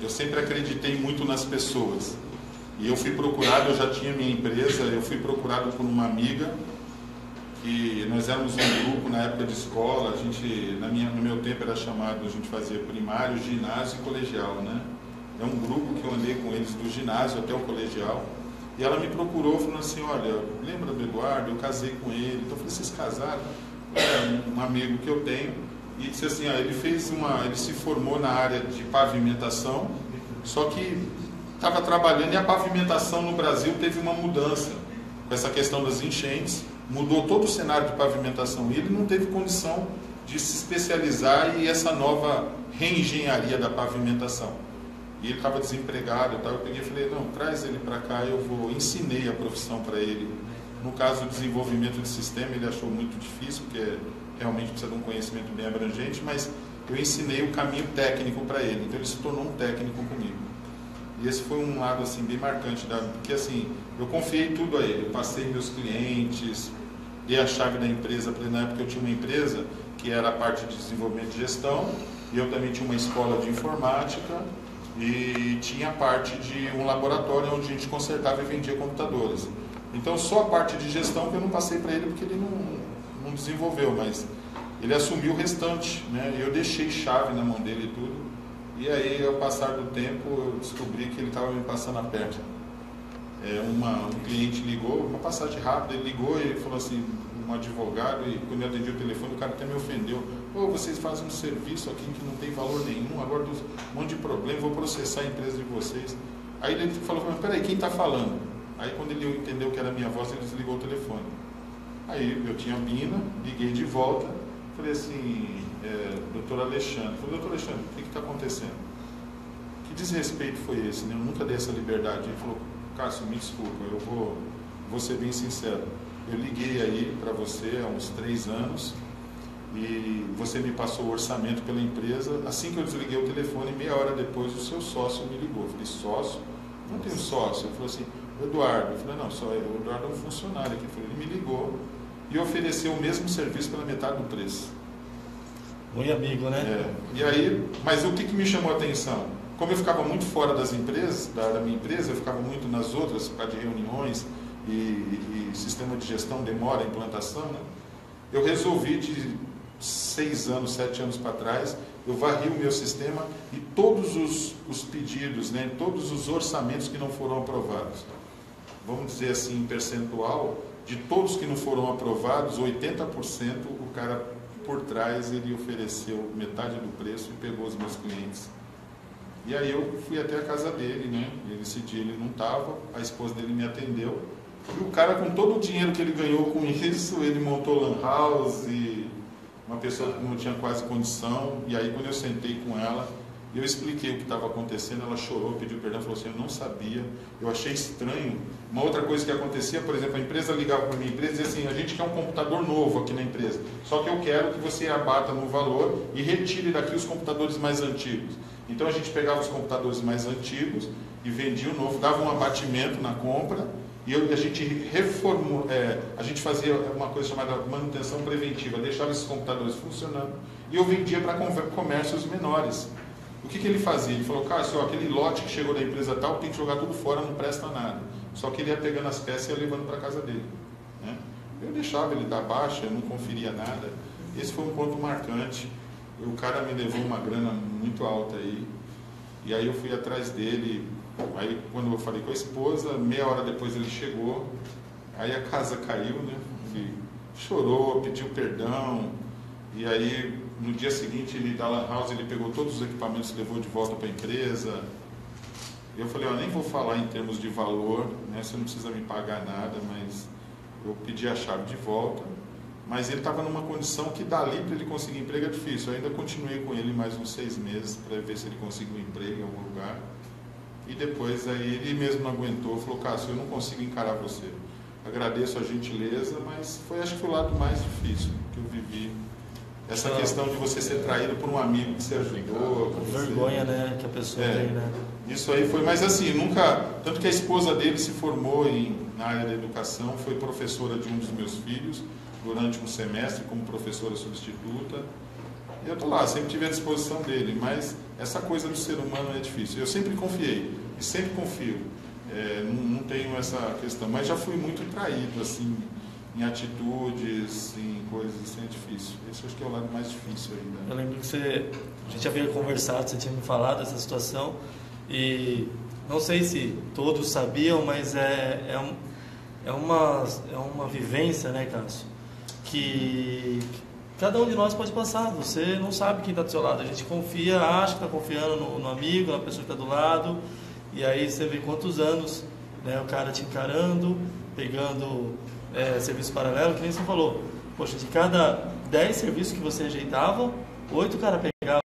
Eu sempre acreditei muito nas pessoas. E eu fui procurado, eu já tinha minha empresa, eu fui procurado por uma amiga, que nós éramos um grupo na época de escola, no meu tempo era chamado, a gente fazia primário, ginásio e colegial, né? É um grupo que eu andei com eles do ginásio até o colegial. E ela me procurou falando assim, olha, lembra do Eduardo? Eu casei com ele. Então eu falei, vocês casaram? É um amigo que eu tenho. E disse assim, ele se formou na área de pavimentação, só que estava trabalhando e a pavimentação no Brasil teve uma mudança com essa questão das enchentes, mudou todo o cenário de pavimentação e ele não teve condição de se especializar em essa nova reengenharia da pavimentação. E ele estava desempregado, eu peguei e falei, não, traz ele para cá, ensinei a profissão para ele. No caso do desenvolvimento de sistema, ele achou muito difícil, porque realmente precisa de um conhecimento bem abrangente, mas eu ensinei o caminho técnico para ele, então ele se tornou um técnico comigo. E esse foi um lado assim, bem marcante, porque assim, eu confiei tudo a ele, eu passei meus clientes, dei a chave da empresa para ele. Na época eu tinha uma empresa que era a parte de desenvolvimento de gestão, e eu também tinha uma escola de informática, e tinha a parte de um laboratório onde a gente consertava e vendia computadores. Então só a parte de gestão que eu não passei para ele porque ele não desenvolveu, mas ele assumiu o restante, né? Eu deixei chave na mão dele e tudo, e aí ao passar do tempo eu descobri que ele estava me passando a perna. Um cliente ligou, uma passagem rápida, ele ligou e falou assim, um advogado, e quando eu atendi o telefone o cara até me ofendeu. Vocês fazem um serviço aqui que não tem valor nenhum, agora um monte de problema, vou processar a empresa de vocês. Aí ele falou, mas peraí, quem está falando? Aí quando ele entendeu que era a minha voz, ele desligou o telefone. Aí eu tinha a Bina, liguei de volta, falei assim, doutor Alexandre, doutor Alexandre, o que está acontecendo? Que desrespeito foi esse, né? Eu nunca dei essa liberdade. Ele falou, Cássio, me desculpa, eu vou ser bem sincero. Eu liguei aí para você há uns 3 anos e você me passou o orçamento pela empresa. Assim que eu desliguei o telefone, meia hora depois, o seu sócio me ligou. Eu falei, sócio? Não tenho sócio. Ele falou assim, Eduardo. Eu falei, não, só o Eduardo é um funcionário aqui. Ele me ligou e ofereceu o mesmo serviço pela metade do preço. Muito amigo, né? E aí, mas o que me chamou a atenção? Como eu ficava muito fora das empresas, da minha empresa, eu ficava muito nas outras, por causa de reuniões e sistema de gestão, demora a implantação, né? Eu resolvi de 6 anos, 7 anos para trás, eu varri o meu sistema e todos os pedidos, né, todos os orçamentos que não foram aprovados, vamos dizer assim, em percentual, de todos que não foram aprovados, 80% o cara por trás ele ofereceu metade do preço e pegou os meus clientes. E aí eu fui até a casa dele, né? Esse dia ele não estava, a esposa dele me atendeu. E o cara, com todo o dinheiro que ele ganhou com isso, ele montou lan house, e uma pessoa que não tinha quase condição. E aí quando eu sentei com ela, eu expliquei o que estava acontecendo, ela chorou, pediu perdão, falou assim, eu não sabia, eu achei estranho. Uma outra coisa que acontecia, por exemplo, a empresa ligava para a minha empresa e dizia assim, a gente quer um computador novo aqui na empresa, só que eu quero que você abata no valor e retire daqui os computadores mais antigos. Então a gente pegava os computadores mais antigos e vendia o novo, dava um abatimento na compra e a gente reformou, a gente fazia uma coisa chamada manutenção preventiva, deixava esses computadores funcionando e eu vendia para comércios menores. O que ele fazia? Ele falou, Cássio, aquele lote que chegou da empresa tal, tem que jogar tudo fora, não presta nada. Só que ele ia pegando as peças e ia levando para casa dele, né? Eu deixava ele dar baixa, eu não conferia nada. Esse foi um ponto marcante. O cara me levou uma grana muito alta aí, e aí eu fui atrás dele. Aí quando eu falei com a esposa, meia hora depois ele chegou, aí a casa caiu, né? Ele chorou, pediu perdão, e aí no dia seguinte ele da lan house, ele pegou todos os equipamentos e levou de volta para a empresa. Eu falei, nem vou falar em termos de valor, né? Você não precisa me pagar nada, mas eu pedi a chave de volta. Mas ele estava numa condição que dali para ele conseguir emprego é difícil. Eu ainda continuei com ele mais uns 6 meses para ver se ele conseguiu um emprego em algum lugar. E depois aí ele mesmo não aguentou, falou, Cássio, eu não consigo encarar você. Agradeço a gentileza, mas acho que foi o lado mais difícil que eu vivi essa questão de você ser traído por um amigo que você ajudou. Vergonha, né, que a pessoa tem, né? Isso aí foi, mas assim, nunca, tanto que a esposa dele se formou na área da educação, foi professora de um dos meus filhos durante um semestre como professora substituta. E eu estou lá, sempre tive à disposição dele, mas essa coisa do ser humano é difícil. Eu sempre confiei e sempre confio. Não tenho essa questão, mas já fui muito traído, assim, em atitudes, em coisas assim, é difícil. Esse acho que é o lado mais difícil ainda. Eu lembro que a gente já havia conversado, você tinha me falado dessa situação, e não sei se todos sabiam, mas é uma vivência, né, Cássio, que cada um de nós pode passar. Você não sabe quem está do seu lado, a gente confia, acha que está confiando no amigo, na pessoa que está do lado, e aí você vê quantos anos, né, o cara te encarando, pegando serviço paralelo, que nem você falou. Poxa, de cada 10 serviços que você rejeitava, 8 o cara pegava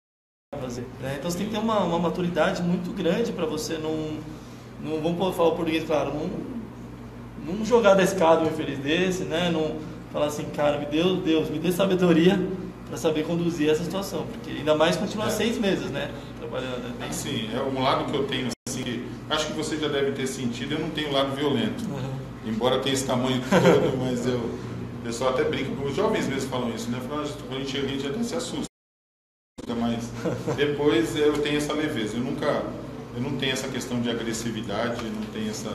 para fazer, né? Então você tem que ter uma maturidade muito grande para você não vamos falar o português, claro, não jogar da escada um infeliz desse, né? Não falar assim, cara, Deus me dê sabedoria para saber conduzir essa situação, porque ainda mais continuar 6 meses, né, trabalhando. Né? Sim, é um lado que eu tenho, assim, acho que você já deve ter sentido, eu não tenho lado violento, embora tenha esse tamanho todo, mas o pessoal até brinca, os jovens mesmo falam isso, né? Quando a gente chega, a gente até se assusta, mas depois eu tenho essa leveza, eu não tenho essa questão de agressividade, não tenho essa...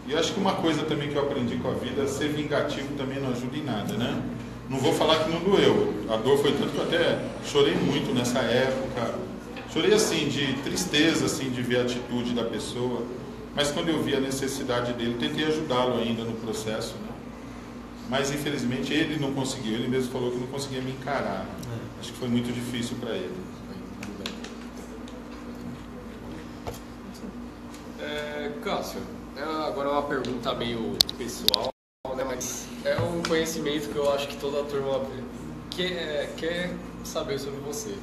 E acho que uma coisa também que eu aprendi com a vida, ser vingativo também não ajuda em nada, né? Não vou falar que não doeu, a dor foi tanto que eu até chorei muito nessa época, chorei assim, de tristeza, assim, de ver a atitude da pessoa, mas quando eu vi a necessidade dele, tentei ajudá-lo ainda no processo, né? Mas infelizmente ele não conseguiu, ele mesmo falou que não conseguia me encarar, acho que foi muito difícil para ele. Cássio, agora uma pergunta meio pessoal, né? Mas é um conhecimento que eu acho que toda a turma quer saber sobre você.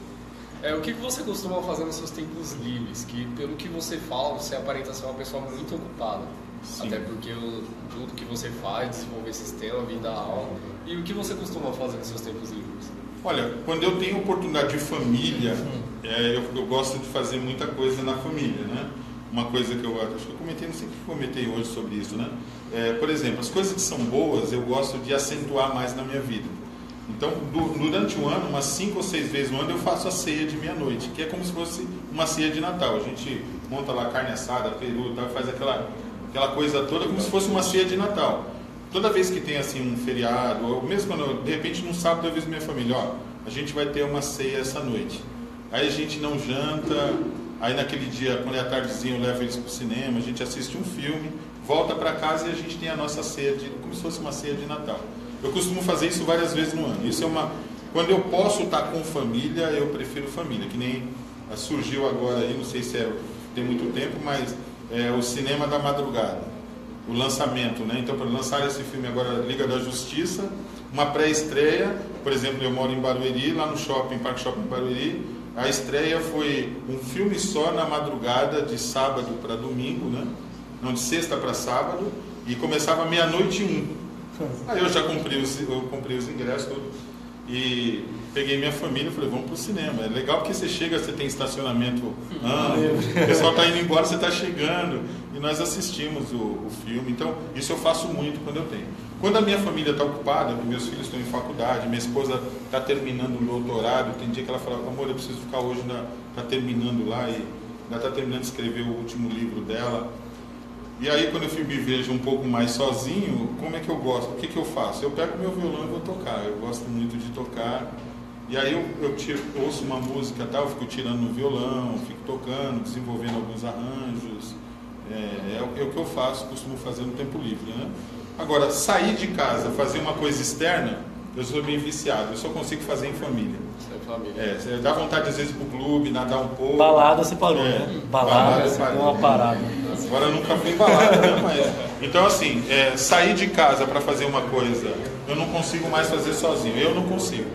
O que você costuma fazer nos seus tempos livres? Que pelo que você fala, você aparenta ser uma pessoa muito ocupada. Sim. Até porque tudo que você faz, desenvolver sistema, vir dar aula. E o que você costuma fazer nos seus tempos livres? Olha, quando eu tenho oportunidade de família, eu gosto de fazer muita coisa na família, né? Uma coisa que eu acho que eu comentei, não sei o que eu comentei hoje sobre isso, né? Por exemplo, as coisas que são boas eu gosto de acentuar mais na minha vida. Então, durante o ano, umas 5 ou 6 vezes no ano, eu faço a ceia de meia-noite, que é como se fosse uma ceia de Natal. A gente monta lá carne assada, peru, tá? Faz aquela coisa toda como se fosse uma ceia de Natal. Toda vez que tem assim um feriado, ou mesmo quando de repente no sábado eu aviso minha família, a gente vai ter uma ceia essa noite. Aí a gente não janta, aí naquele dia, quando é a tardezinha, eu levo eles para o cinema, a gente assiste um filme, volta para casa e a gente tem a nossa ceia, como se fosse uma ceia de Natal. Eu costumo fazer isso várias vezes no ano. Isso quando eu posso estar com família, eu prefiro família, que nem surgiu agora aí, não sei se tem muito tempo, mas o Cinema da Madrugada, o lançamento, né? Então, para lançar esse filme agora, Liga da Justiça, uma pré-estreia, por exemplo, eu moro em Barueri, lá no Parque Shopping Barueri, a estreia foi um filme só na madrugada, de sábado para domingo, né? Não, de sexta para sábado, e começava 00:01. Aí eu já comprei os ingressos tudo, e peguei minha família e falei, vamos pro cinema. É legal porque você chega, você tem estacionamento amplo, o pessoal está indo embora, você está chegando, e nós assistimos o filme. Então, isso eu faço muito quando eu tenho. Quando a minha família está ocupada, meus filhos estão em faculdade, minha esposa está terminando o doutorado, tem dia que ela fala, amor, eu preciso ficar hoje, está terminando lá, e ainda está terminando de escrever o último livro dela. E aí, quando eu me vejo um pouco mais sozinho, como é que eu gosto? O que eu faço? Eu pego meu violão e vou tocar. Eu gosto muito de tocar. E aí eu ouço uma música, eu fico tirando no violão, fico tocando, desenvolvendo alguns arranjos. É o que eu faço, costumo fazer no tempo livre, né? Agora, sair de casa, fazer uma coisa externa, eu sou bem viciado. Eu só consigo fazer em família. Dá vontade às vezes pro clube, nadar um pouco. Balada você parou, né? Balada você deu uma parada. Agora eu nunca fui em balada, né? Mas, então assim, sair de casa para fazer uma coisa, eu não consigo mais fazer sozinho. Eu não consigo.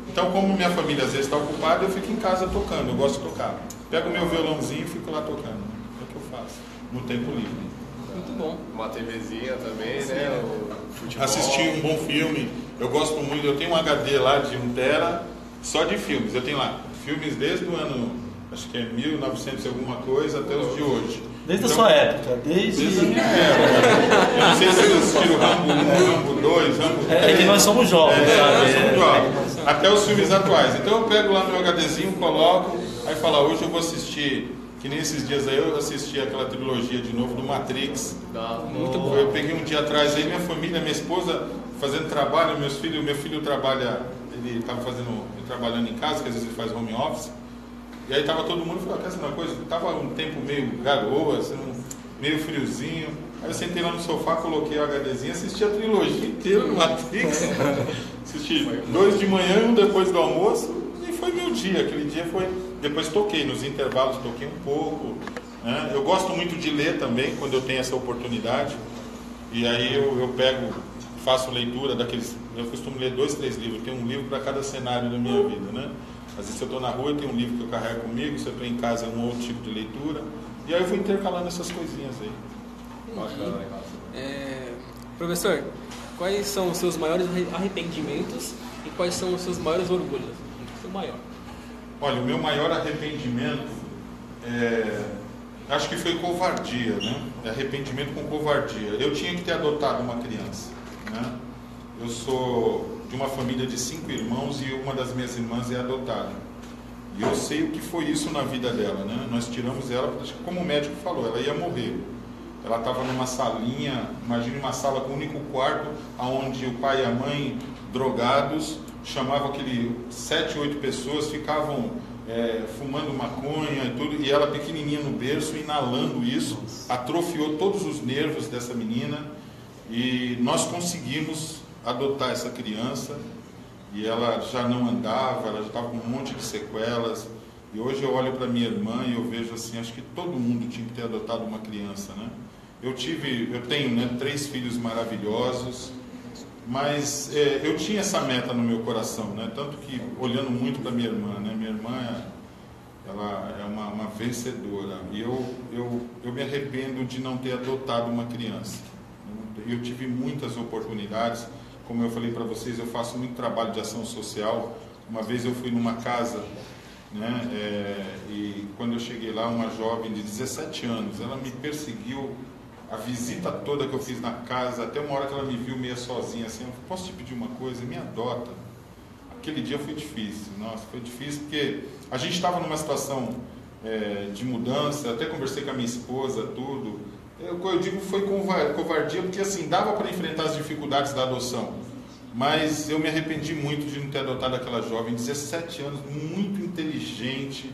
Então, como minha família às vezes está ocupada, eu fico em casa tocando. Eu gosto de tocar. Pego meu violãozinho e fico lá tocando. É o que eu faço no tempo livre. Muito bom. Uma TVzinha também, né? O futebol. Assistir um bom filme. Eu gosto muito, eu tenho um HD lá de 1 tera só de filmes. Eu tenho lá filmes desde o ano, acho que é 1900 e alguma coisa, até os de hoje. Desde a sua época, desde a minha época. Eu não sei se vocês assistiram Rambo 1, Rambo 2, Rambo 3. É que nós somos jovens, nós somos jovens. Até os filmes atuais. Então eu pego lá no meu HDzinho, coloco, aí falo, hoje eu vou assistir, que nem esses dias aí eu assisti aquela trilogia de novo do Matrix. Muito bom. Eu peguei um dia atrás aí, minha família, minha esposa fazendo trabalho, meu filho trabalha, ele estava trabalhando em casa, que às vezes ele faz home office. E aí tava todo mundo falando, quer saber uma coisa? Tava um tempo meio garoa, assim, meio friozinho. Aí eu sentei lá no sofá, coloquei o HDzinho, assisti a trilogia inteira do Matrix. Assisti 2 de manhã e 1 depois do almoço. E foi meu dia. Aquele dia foi... Depois toquei, nos intervalos toquei um pouco. Né? Eu gosto muito de ler também, quando eu tenho essa oportunidade. E aí eu pego, faço leitura daqueles... Eu costumo ler 2, 3 livros. Tem um livro para cada cenário da minha vida, né? Às vezes, se eu estou na rua, eu tenho um livro que eu carrego comigo. Se eu estou em casa, é um outro tipo de leitura. E aí eu vou intercalando essas coisinhas aí. Professor, quais são os seus maiores arrependimentos e quais são os seus maiores orgulhos? O seu maior? Olha, o meu maior arrependimento acho que foi covardia, né? Arrependimento com covardia. Eu tinha que ter adotado uma criança, né? Eu sou de uma família de 5 irmãos e uma das minhas irmãs é adotada. E eu sei o que foi isso na vida dela, né? Nós tiramos ela, como o médico falou, ela ia morrer. Ela estava numa salinha, imagine uma sala com um único quarto, onde o pai e a mãe, drogados, chamavam 7, 8 pessoas, ficavam fumando maconha e tudo, e ela pequenininha no berço, inalando isso, atrofiou todos os nervos dessa menina, e nós conseguimos adotar essa criança, e ela já não andava, ela já estava com um monte de sequelas, e hoje eu olho para minha irmã e eu vejo assim, acho que todo mundo tinha que ter adotado uma criança, né? Eu tenho, né, 3 filhos maravilhosos, mas eu tinha essa meta no meu coração, né? Tanto que, olhando muito para minha irmã, né? Minha irmã, ela é uma vencedora, e eu me arrependo de não ter adotado uma criança. Eu tive muitas oportunidades, como eu falei para vocês, eu faço muito trabalho de ação social. Uma vez eu fui numa casa, né? E quando eu cheguei lá, uma jovem de 17 anos, ela me perseguiu a visita toda que eu fiz na casa, até uma hora que ela me viu meio sozinha, assim, eu posso te pedir uma coisa? Me adota. Aquele dia foi difícil, nossa, foi difícil porque a gente estava numa situação de mudança, até conversei com a minha esposa, tudo. Eu digo que foi covardia, porque assim, dava para enfrentar as dificuldades da adoção, mas eu me arrependi muito de não ter adotado aquela jovem, 17 anos, muito inteligente.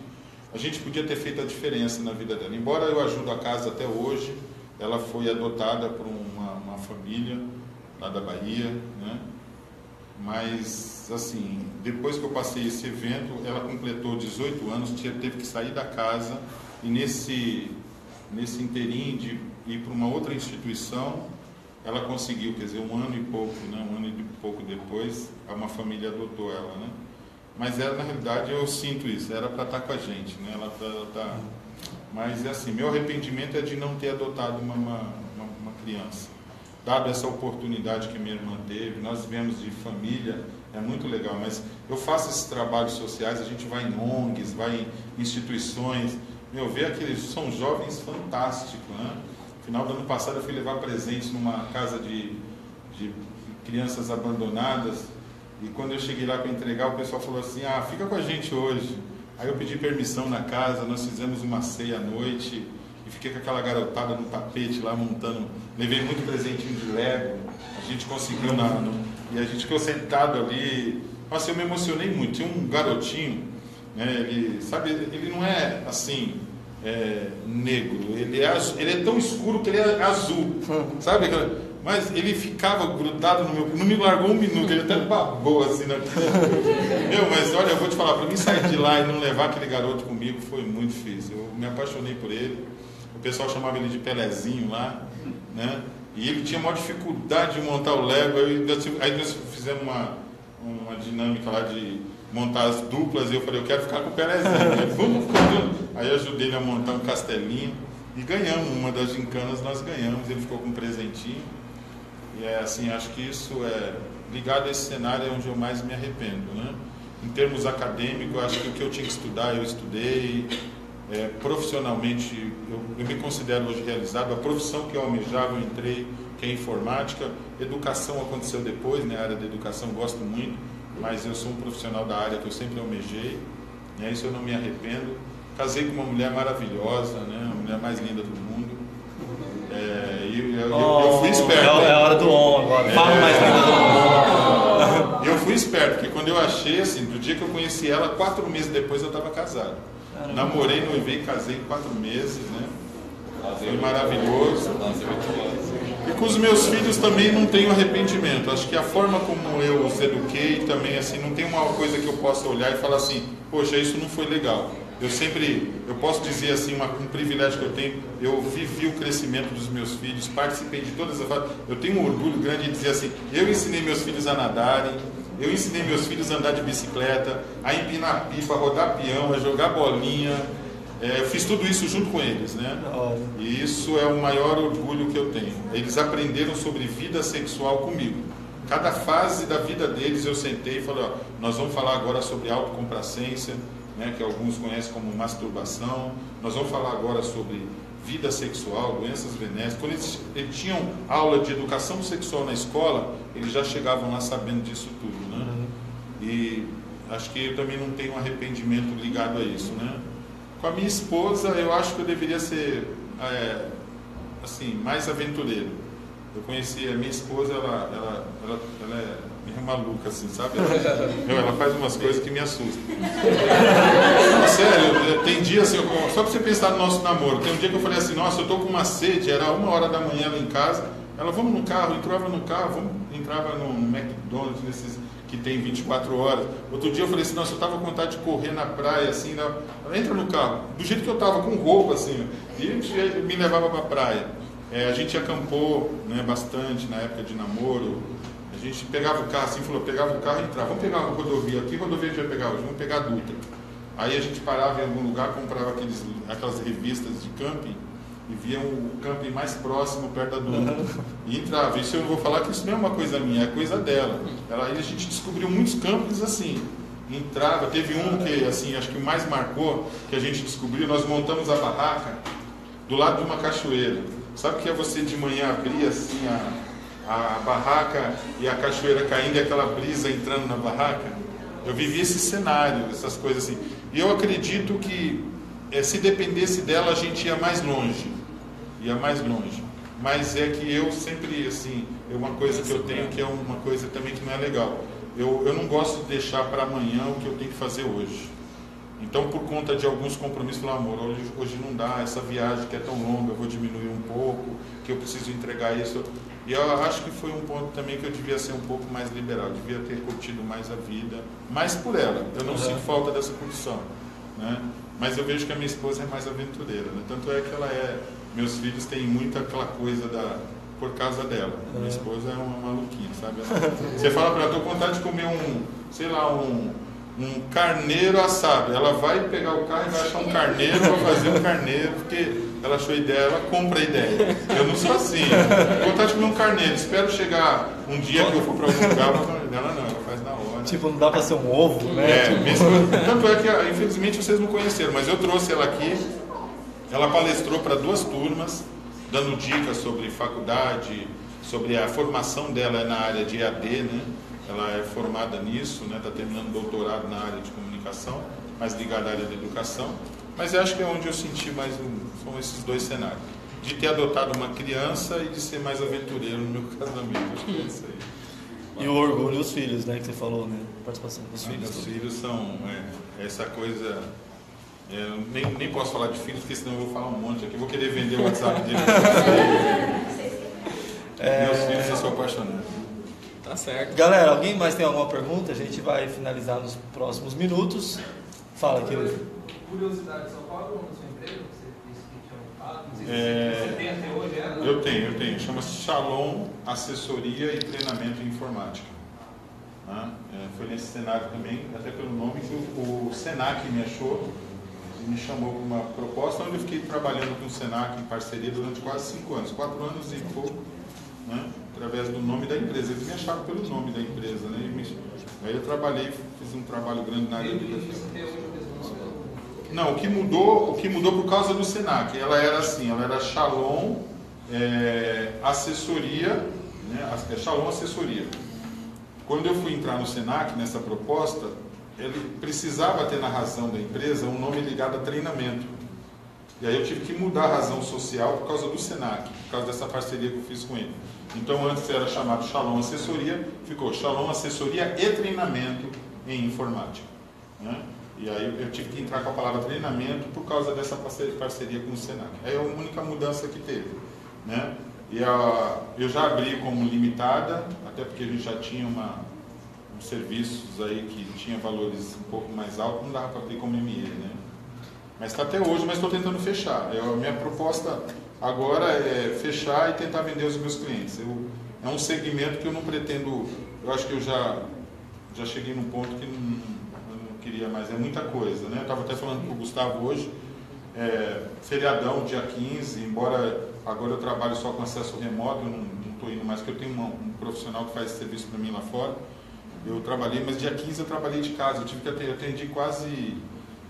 A gente podia ter feito a diferença na vida dela. Embora eu ajude a casa até hoje, ela foi adotada por uma família lá da Bahia, né? Mas, assim, depois que eu passei esse evento, ela completou 18 anos, teve que sair da casa, e nesse inteirinho de ir para uma outra instituição, ela conseguiu, quer dizer, 1 ano e pouco, né? 1 ano e pouco depois, uma família adotou ela, né? Mas ela, na realidade, eu sinto isso, era para estar com a gente, né? Ela tá... Mas, assim, meu arrependimento é de não ter adotado uma criança. Dado essa oportunidade que minha irmã teve, nós viemos de família, é muito legal, mas eu faço esses trabalhos sociais, a gente vai em ONGs, vai em instituições, ver aqueles são jovens fantásticos, né? No final do ano passado eu fui levar presentes numa casa de crianças abandonadas, e quando eu cheguei lá para entregar, o pessoal falou assim, fica com a gente hoje. Aí eu pedi permissão na casa, nós fizemos uma ceia à noite, e fiquei com aquela garotada no tapete lá montando, levei muito presentinho de Lego, a gente conseguiu e a gente ficou sentado ali. Nossa, eu me emocionei muito. Tinha um garotinho, né, ele não é assim, negro, ele é tão escuro que ele é azul, sabe? Mas ele ficava grudado no meu... Não me largou 1 minuto, ele até babou assim, né? Mas olha, eu vou te falar, para mim sair de lá e não levar aquele garoto comigo foi muito difícil. Eu me apaixonei por ele. O pessoal chamava ele de Pelezinho lá, né? E ele tinha maior dificuldade de montar o Lego. Aí nós fizemos uma dinâmica lá de montar as duplas, e eu falei, eu quero ficar com o Pelezinho. Aí eu ajudei ele a montar um castelinho e ganhamos. Uma das gincanas nós ganhamos, ele ficou com um presentinho. E assim, acho que isso ligado a esse cenário é onde eu mais me arrependo, né? Em termos acadêmicos, eu acho que o que eu tinha que estudar, eu estudei. Profissionalmente, eu me considero hoje realizado. A profissão que eu almejava, eu entrei, que é informática. Educação aconteceu depois, né? A área da educação gosto muito, mas eu sou um profissional da área que eu sempre almejei, né? Isso eu não me arrependo. Casei com uma mulher maravilhosa, né? A mulher mais linda do mundo. Eu fui esperto. É a hora do on agora. Fala mais linda do mundo. Eu fui esperto, porque quando eu achei, assim, do dia que eu conheci ela, 4 meses depois eu estava casado. Namorei, noivei, casei em 4 meses, né? Foi maravilhoso. E com os meus filhos também não tenho arrependimento. Acho que a forma como eu os eduquei também, assim, não tem uma coisa que eu possa olhar e falar assim, poxa, isso não foi legal. Eu posso dizer assim, um privilégio que eu tenho, eu vivi o crescimento dos meus filhos, participei de todas as fases. Eu tenho um orgulho grande de dizer assim, eu ensinei meus filhos a nadarem, eu ensinei meus filhos a andar de bicicleta, a empinar pipa, a rodar peão, a jogar bolinha. Eu fiz tudo isso junto com eles, né? E isso é o maior orgulho que eu tenho. Eles aprenderam sobre vida sexual comigo. Cada fase da vida deles eu sentei e falei, ó, nós vamos falar agora sobre autocomplacência, né, que alguns conhecem como masturbação. Nós vamos falar agora sobre vida sexual, doenças venéreas. Quando eles tinham aula de educação sexual na escola, eles já chegavam lá sabendo disso tudo, né? E acho que eu também não tenho um arrependimento ligado a isso, né? Com a minha esposa, eu acho que eu deveria ser assim, mais aventureiro. Eu conheci a minha esposa, ela é meio maluca, assim, sabe? Ela faz umas coisas que me assustam. Não, sério, tem dias assim, só pra você pensar no nosso namoro, tem um dia que eu falei assim, nossa, eu tô com uma sede, era 1h da manhã lá em casa, ela, vamos no carro, entrava no carro, entrava no McDonald's, nesses que tem 24 horas. Outro dia eu falei assim, nossa, eu tava com vontade de correr na praia, assim, ela entra no carro, do jeito que eu tava, com roupa, assim, e me levava pra praia. A gente acampou, né, bastante na época de namoro. A gente pegava o carro, assim, pegava o carro e entrava. Vamos pegar uma rodovia aqui, rodovia a gente vai pegar hoje, vamos pegar a Dutra. Aí a gente parava em algum lugar, comprava aquelas revistas de camping e via o camping mais próximo, perto da Dutra. E entrava. Isso eu não vou falar que isso não é uma coisa minha, é coisa dela. Aí a gente descobriu muitos campings assim. Entrava, teve um que, assim, acho que o mais marcou, que a gente descobriu, nós montamos a barraca do lado de uma cachoeira. Sabe o que é você de manhã abrir assim a barraca e a cachoeira caindo e aquela brisa entrando na barraca? Eu vivi esse cenário, essas coisas assim. E eu acredito que se dependesse dela a gente ia mais longe. Mas é que eu sempre, assim, é uma coisa que eu tenho que é uma coisa também que não é legal. Eu não gosto de deixar para amanhã o que eu tenho que fazer hoje. Então, por conta de alguns compromissos, eu falo, amor, hoje não dá, essa viagem que é tão longa, eu vou diminuir um pouco, que eu preciso entregar isso. E eu acho que foi um ponto também que eu devia ser um pouco mais liberal, devia ter curtido mais a vida, mais por ela. Eu não sinto falta dessa curtição, né? Mas eu vejo que a minha esposa é mais aventureira, né? Tanto é que ela meus filhos têm muita aquela coisa por causa dela. Minha esposa é uma maluquinha, sabe? Você fala para ela, estou com vontade de comer um carneiro assado. Ela vai pegar o carro e vai achar um carneiro para fazer um carneiro, porque ela achou a ideia, ela compra a ideia. Eu não sou assim. Tenho vontade de comer um carneiro. Espero chegar um dia que eu for para algum lugar. Ela não, ela faz na hora. Tipo, não dá para ser um ovo, né? Tanto é que, infelizmente, vocês não conheceram, mas eu trouxe ela aqui. Ela palestrou para 2 turmas, dando dicas sobre faculdade, sobre a formação dela na área de EAD, né? Ela é formada nisso, né? Está terminando doutorado na área de comunicação, mais ligada à área da educação. Mas eu acho que é onde eu senti mais são esses 2 cenários. De ter adotado uma criança e de ser mais aventureiro no meu casamento. Acho que é isso aí. E o orgulho dos filhos, né? Que você falou, né? Participação dos filhos. Os filhos são essa coisa... nem posso falar de filhos, porque senão eu vou falar um monte aqui. Eu vou querer vender o WhatsApp dele. Meus filhos, eu sou apaixonado. Tá certo. Galera, alguém mais tem alguma pergunta? A gente vai finalizar nos próximos minutos. Fala, querido. Curiosidade, só qual é o nome do seu emprego? Você disse que tinha montado? Não sei se você tem até hoje. Eu tenho. Chama-se Shalom Assessoria e Treinamento em Informática. Foi nesse cenário também, até pelo nome, que o Senac me achou e me chamou com uma proposta, onde eu fiquei trabalhando com o Senac em parceria durante quase 5 anos, 4 anos e pouco, né? através do nome da empresa. Eles me acharam pelo nome da empresa, né? Aí eu trabalhei, fiz um trabalho grande na área educativa. Não, o que mudou por causa do Senac. Ela era assim, ela era Shalom Assessoria, né? Shalom Assessoria. Quando eu fui entrar no Senac, nessa proposta, ele precisava ter na razão da empresa um nome ligado a treinamento. E aí eu tive que mudar a razão social por causa do Senac, por causa dessa parceria que eu fiz com ele. Então antes era chamado Shalom Assessoria, ficou Shalom Assessoria e Treinamento em Informática, né? E aí eu tive que entrar com a palavra treinamento por causa dessa parceria com o Senac. É a única mudança que teve, né? E eu já abri como limitada, até porque a gente já tinha uns serviços aí que tinha valores um pouco mais altos, não dava para abrir como ME, né? Mas está até hoje, mas estou tentando fechar. A minha proposta agora é fechar e tentar vender aos meus clientes. É um segmento que eu não pretendo, eu acho que eu já cheguei num ponto que eu não queria mais, é muita coisa, né? Eu estava até falando com o Gustavo hoje, feriadão, dia 15, embora agora eu trabalho só com acesso remoto, eu não estou indo mais, porque eu tenho um profissional que faz serviço para mim lá fora. Eu trabalhei, mas dia 15 eu trabalhei de casa, eu atendi quase,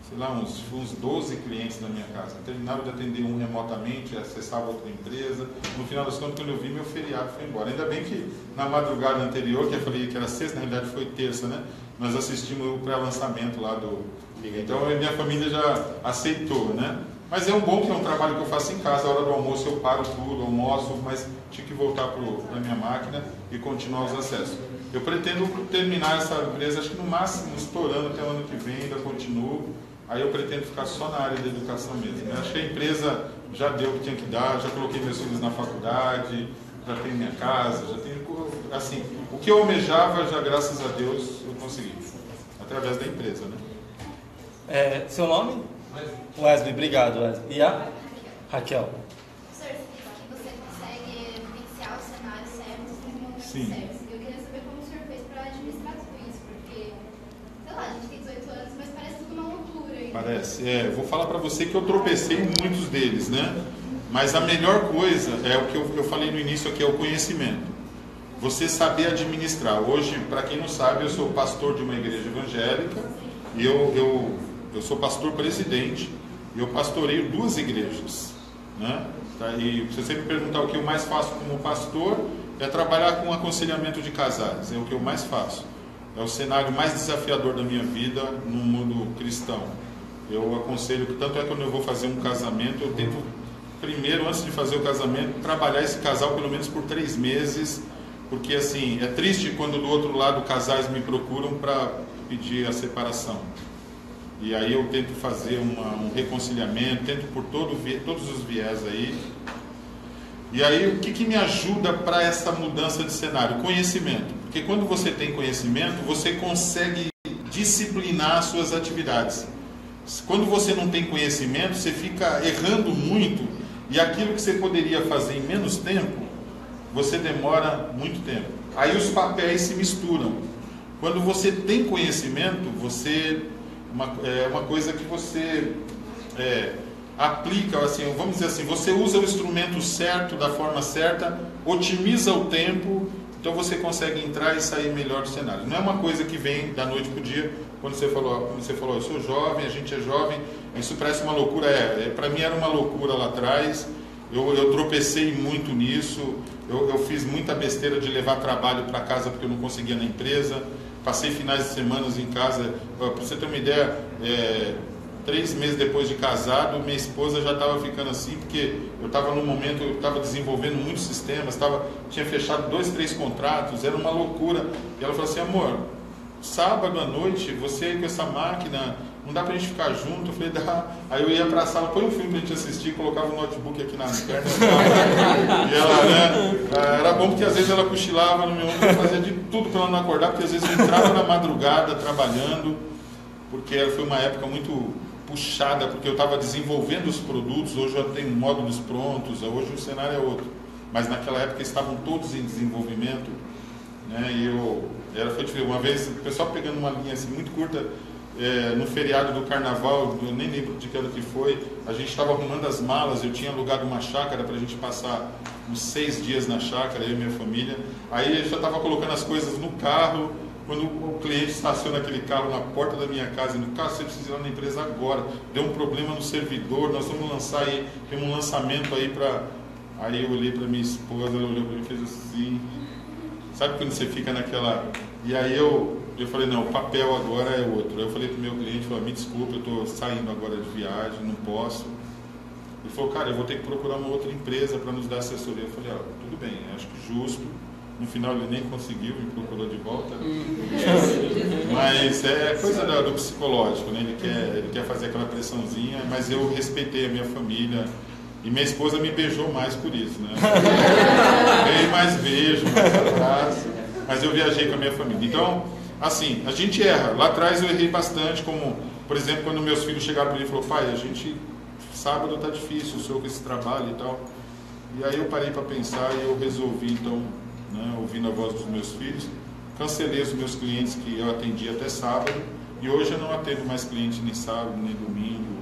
sei lá, uns 12 clientes na minha casa. Terminava de atender um remotamente, acessava outra empresa. No final das contas, quando eu vi, meu feriado foi embora. Ainda bem que na madrugada anterior, que eu falei que era sexta, na realidade foi terça, né? Nós assistimos o pré-lançamento lá do... Então a minha família já aceitou, né? Mas é um bom que é um trabalho que eu faço em casa. A hora do almoço eu paro tudo, almoço, mas tinha que voltar para a minha máquina e continuar os acessos. Eu pretendo terminar essa empresa, acho que no máximo, estourando até o ano que vem, ainda continuo. Aí eu pretendo ficar só na área da educação mesmo, né? Acho que a empresa já deu o que tinha que dar, já coloquei meus filhos na faculdade, já tenho minha casa, já tenho... Assim, o que eu almejava, já graças a Deus, eu consegui. Através da empresa, né? Seu nome? Wesley, obrigado, Wesley. E a? Raquel. Professor, você consegue vivenciar os cenários certos nos momentos Sim. certos. Eu queria saber como o senhor fez para administrar tudo isso, porque, sei lá, a gente tem 18 anos, mas parece tudo uma loucura. Parece. Vou falar para você que eu tropecei em muitos deles, né? Mas a melhor coisa é o que eu falei no início aqui, é o conhecimento. Você saber administrar. Hoje, para quem não sabe, eu sou pastor de uma igreja evangélica e eu sou pastor presidente e eu pastoreio 2 igrejas, né? E se você me perguntar o que eu mais faço como pastor, é trabalhar com aconselhamento de casais, é o que eu mais faço. É o cenário mais desafiador da minha vida no mundo cristão. Eu aconselho que, tanto é que quando eu vou fazer um casamento, eu tento primeiro, antes de fazer o casamento, trabalhar esse casal pelo menos por 3 meses, porque assim, é triste quando do outro lado casais me procuram para pedir a separação. E aí eu tento fazer um reconciliamento, tento por todos os viés aí. E aí o que me ajuda para essa mudança de cenário? Conhecimento. Porque quando você tem conhecimento, você consegue disciplinar as suas atividades. Quando você não tem conhecimento, você fica errando muito, e aquilo que você poderia fazer em menos tempo, você demora muito tempo. Aí os papéis se misturam. Quando você tem conhecimento, é uma coisa que você aplica, assim, vamos dizer assim, você usa o instrumento certo, da forma certa, otimiza o tempo, então você consegue entrar e sair melhor do cenário. Não é uma coisa que vem da noite para o dia. Quando você falou, eu sou jovem, a gente é jovem, isso parece uma loucura. Para mim era uma loucura lá atrás, eu tropecei muito nisso, eu fiz muita besteira de levar trabalho para casa porque eu não conseguia na empresa, passei finais de semana em casa. Para você ter uma ideia, 3 meses depois de casado, minha esposa já estava ficando assim, porque eu estava num momento, eu estava desenvolvendo muitos sistemas, tinha fechado 2, 3 contratos, era uma loucura. E ela falou assim: amor, sábado à noite, você com essa máquina, não dá pra gente ficar junto? Eu falei: dá. Aí eu ia pra sala, põe um filme pra gente assistir, colocava o notebook aqui na perna. E ela, né, era bom porque às vezes ela cochilava no meu ombro, eu fazia de tudo pra ela não acordar, porque às vezes eu entrava na madrugada trabalhando, porque foi uma época muito puxada, porque eu estava desenvolvendo os produtos. Hoje eu tenho módulos prontos, hoje o cenário é outro, mas naquela época estavam todos em desenvolvimento, né? E foi difícil. Uma vez, o pessoal pegando uma linha assim muito curta, no feriado do carnaval, eu nem lembro de que ano que foi, a gente estava arrumando as malas, eu tinha alugado uma chácara para a gente passar uns 6 dias na chácara, eu e minha família. Aí eu já estava colocando as coisas no carro, quando o cliente estaciona aquele carro na porta da minha casa, no carro, você precisa ir lá na empresa agora, deu um problema no servidor, nós vamos lançar aí, tem um lançamento aí para... Aí eu olhei para minha esposa, ela olhou para mim e fez assim, sabe quando você fica naquela... E aí eu falei, não, o papel agora é outro. Aí eu falei para o meu cliente, me desculpa, eu estou saindo agora de viagem, não posso. Ele falou, cara, eu vou ter que procurar uma outra empresa para nos dar assessoria. Eu falei, tudo bem, acho que justo. No final ele nem conseguiu, me procurou de volta. Mas é coisa do psicológico, né? Ele quer fazer aquela pressãozinha, mas eu respeitei a minha família. E minha esposa me beijou mais por isso, né? Dei mais beijo, mais abraço. Mas eu viajei com a minha família. Então, assim, a gente erra. Lá atrás eu errei bastante, como, por exemplo, quando meus filhos chegaram para mim e falaram, pai, sábado está difícil, o senhor com esse trabalho e tal. E aí eu parei para pensar e eu resolvi, então, né, ouvindo a voz dos meus filhos, cancelei os meus clientes que eu atendi até sábado, e hoje eu não atendo mais cliente nem sábado, nem domingo,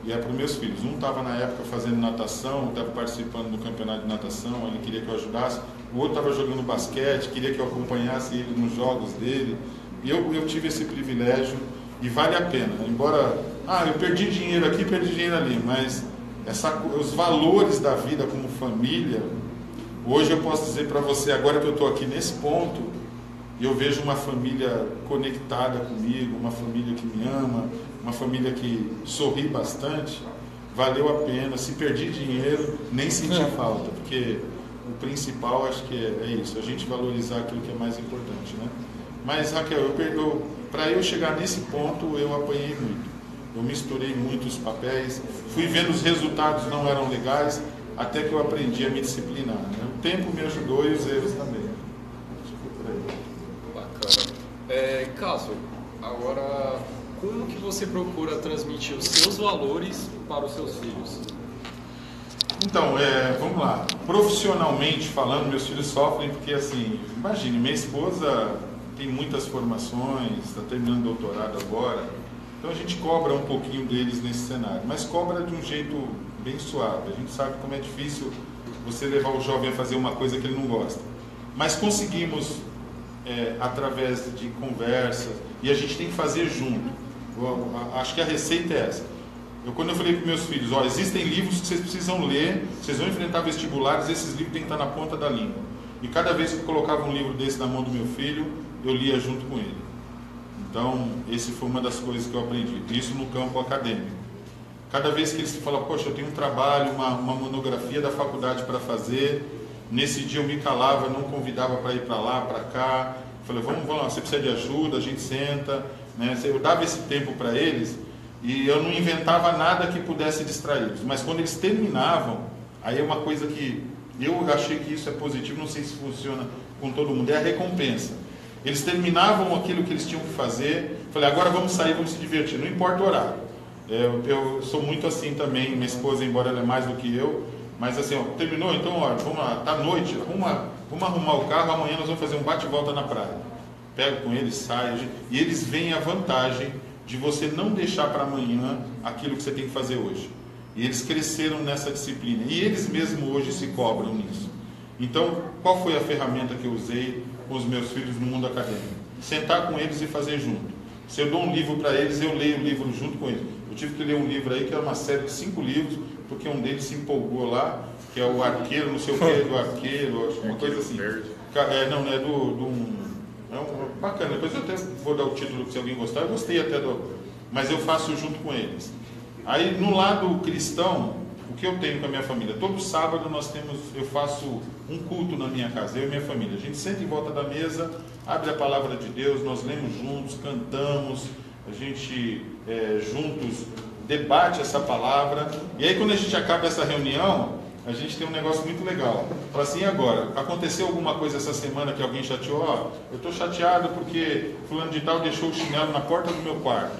e é para os meus filhos. Um estava na época fazendo natação, estava participando do campeonato de natação, ele queria que eu ajudasse, o outro estava jogando basquete, queria que eu acompanhasse ele nos jogos dele, e eu tive esse privilégio, e vale a pena, embora, eu perdi dinheiro aqui, perdi dinheiro ali, mas os valores da vida como família, hoje eu posso dizer para você, agora que eu estou aqui nesse ponto, eu vejo uma família conectada comigo, uma família que me ama, uma família que sorri bastante, valeu a pena. Se perdi dinheiro, nem senti falta, porque o principal acho que é isso, a gente valorizar aquilo que é mais importante, né? Mas, Raquel, para eu chegar nesse ponto, eu apanhei muito. Eu misturei muito os papéis, fui vendo os resultados não eram legais, até que eu aprendi a me disciplinar, né? O tempo me ajudou e os erros também. Bacana. Cássio, agora, como que você procura transmitir os seus valores para os seus filhos? Então, vamos lá. Profissionalmente falando, meus filhos sofrem porque, assim, imagine, minha esposa tem muitas formações, está terminando doutorado agora, então a gente cobra um pouquinho deles nesse cenário, mas cobra de um jeito bem suave. A gente sabe como é difícil você levar o jovem a fazer uma coisa que ele não gosta, mas conseguimos, através de conversas, e a gente tem que fazer junto. Acho que a receita é essa. Quando eu falei para meus filhos, existem livros que vocês precisam ler, vocês vão enfrentar vestibulares, esses livros têm que estar na ponta da língua. E cada vez que eu colocava um livro desse na mão do meu filho, eu lia junto com ele. Então, essa foi uma das coisas que eu aprendi, isso no campo acadêmico. Cada vez que eles falam, poxa, eu tenho um trabalho, uma monografia da faculdade para fazer, nesse dia eu me calava, não convidava para ir para lá, para cá, falei, vamos lá, você precisa de ajuda, a gente senta, né? Eu dava esse tempo para eles e eu não inventava nada que pudesse distraí-los, mas quando eles terminavam, aí é uma coisa que eu achei que isso é positivo, não sei se funciona com todo mundo, é a recompensa. Eles terminavam aquilo que eles tinham que fazer, falei, agora vamos sair, vamos se divertir, não importa o horário. Eu sou muito assim também, minha esposa, embora ela é mais do que eu, mas assim, terminou, então, vamos lá, tá noite, vamos arrumar o carro, amanhã nós vamos fazer um bate-volta na praia. Pego com eles, saio, e eles veem a vantagem de você não deixar para amanhã aquilo que você tem que fazer hoje. E eles cresceram nessa disciplina, e eles mesmos hoje se cobram nisso. Então, qual foi a ferramenta que eu usei com os meus filhos no mundo acadêmico? Sentar com eles e fazer junto. Se eu dou um livro para eles, eu leio o livro junto com eles. Eu tive que ler um livro aí, que é uma série de 5 livros, porque um deles se empolgou lá, que é o arqueiro, não sei o que, do arqueiro, uma coisa assim. Bacana, depois eu até vou dar o título, se alguém gostar, eu gostei até mas eu faço junto com eles. Aí, no lado cristão, o que eu tenho com a minha família? Todo sábado eu faço um culto na minha casa, eu e minha família. A gente senta em volta da mesa, abre a palavra de Deus, nós lemos juntos, cantamos, a gente juntos debate essa palavra. E aí, quando a gente acaba essa reunião, a gente tem um negócio muito legal. Fala assim, e agora? Aconteceu alguma coisa essa semana que alguém chateou? Eu estou chateado porque fulano de tal deixou o chinelo na porta do meu quarto.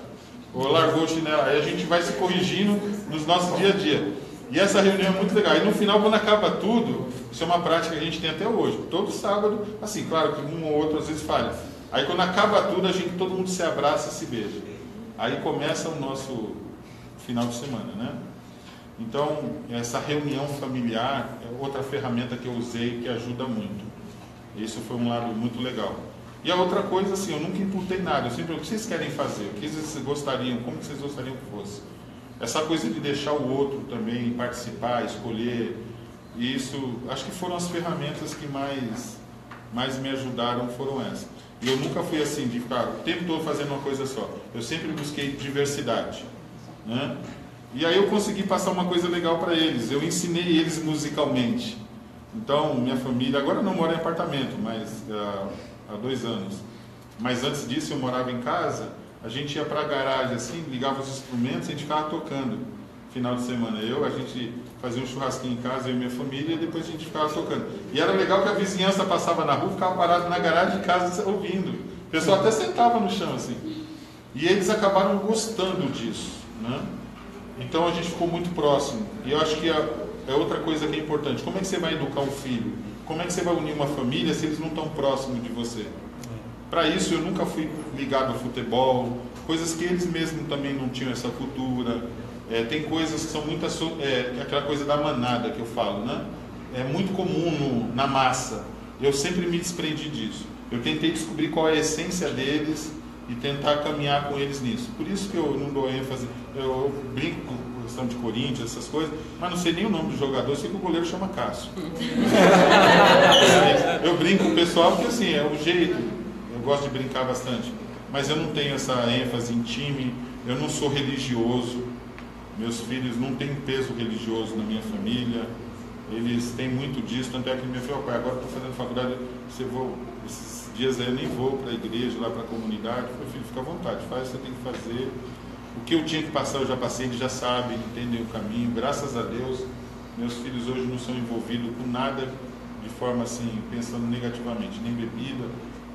Ou largou o chinelo. Aí a gente vai se corrigindo nos nossos dia a dia. E essa reunião é muito legal. E no final, quando acaba tudo, isso é uma prática que a gente tem até hoje. Todo sábado, assim, claro que um ou outro às vezes falha. Aí quando acaba tudo, todo mundo se abraça e se beija. Aí começa o nosso final de semana, né? Então, essa reunião familiar é outra ferramenta que eu usei que ajuda muito. Isso foi um lado muito legal. E a outra coisa, assim, eu nunca imputei nada. Eu sempre, o que vocês querem fazer? O que vocês gostariam? Como que vocês gostariam que fosse? Essa coisa de deixar o outro também participar, escolher, isso, acho que foram as ferramentas que mais me ajudaram, foram essas. E eu nunca fui assim, de ficar o tempo todo fazendo uma coisa só. Eu sempre busquei diversidade, né? E aí eu consegui passar uma coisa legal para eles. Eu ensinei eles musicalmente. Então, minha família, agora eu não moro em apartamento, mas há 2 anos. Mas antes disso eu morava em casa, a gente ia para a garagem assim, ligava os instrumentos e a gente ficava tocando. Final de semana, a gente fazia um churrasquinho em casa, eu e minha família, e depois a gente ficava tocando. E era legal que a vizinhança passava na rua, ficava parado na garagem de casa ouvindo. O pessoal até sentava no chão assim. E eles acabaram gostando disso, né? Então a gente ficou muito próximo. E eu acho que é outra coisa que é importante. Como é que você vai educar um filho? Como é que você vai unir uma família se eles não estão próximos de você? Para isso eu nunca fui ligado ao futebol, coisas que eles mesmos também não tinham essa cultura. Tem coisas que são muito... aquela coisa da manada que eu falo, né? É muito comum na massa. Eu sempre me desprendi disso. Eu tentei descobrir qual é a essência deles e tentar caminhar com eles nisso. Por isso que eu não dou ênfase. Eu brinco com questão de Corinthians, essas coisas, mas não sei nem o nome do jogador, sei que o goleiro chama Cássio. Eu brinco com o pessoal porque assim, é o jeito. Eu gosto de brincar bastante. Mas eu não tenho essa ênfase em time, eu não sou religioso. Meus filhos não têm peso religioso na minha família. Eles têm muito disso, tanto é que meu filho, pai, agora estou fazendo faculdade, esses dias aí eu nem vou para a igreja, lá para a comunidade. Meu filho, fica à vontade, faz o que você tem que fazer. O que eu tinha que passar eu já passei, eles já sabem, entendem o caminho. Graças a Deus, meus filhos hoje não são envolvidos com nada de forma assim, pensando negativamente, nem bebida,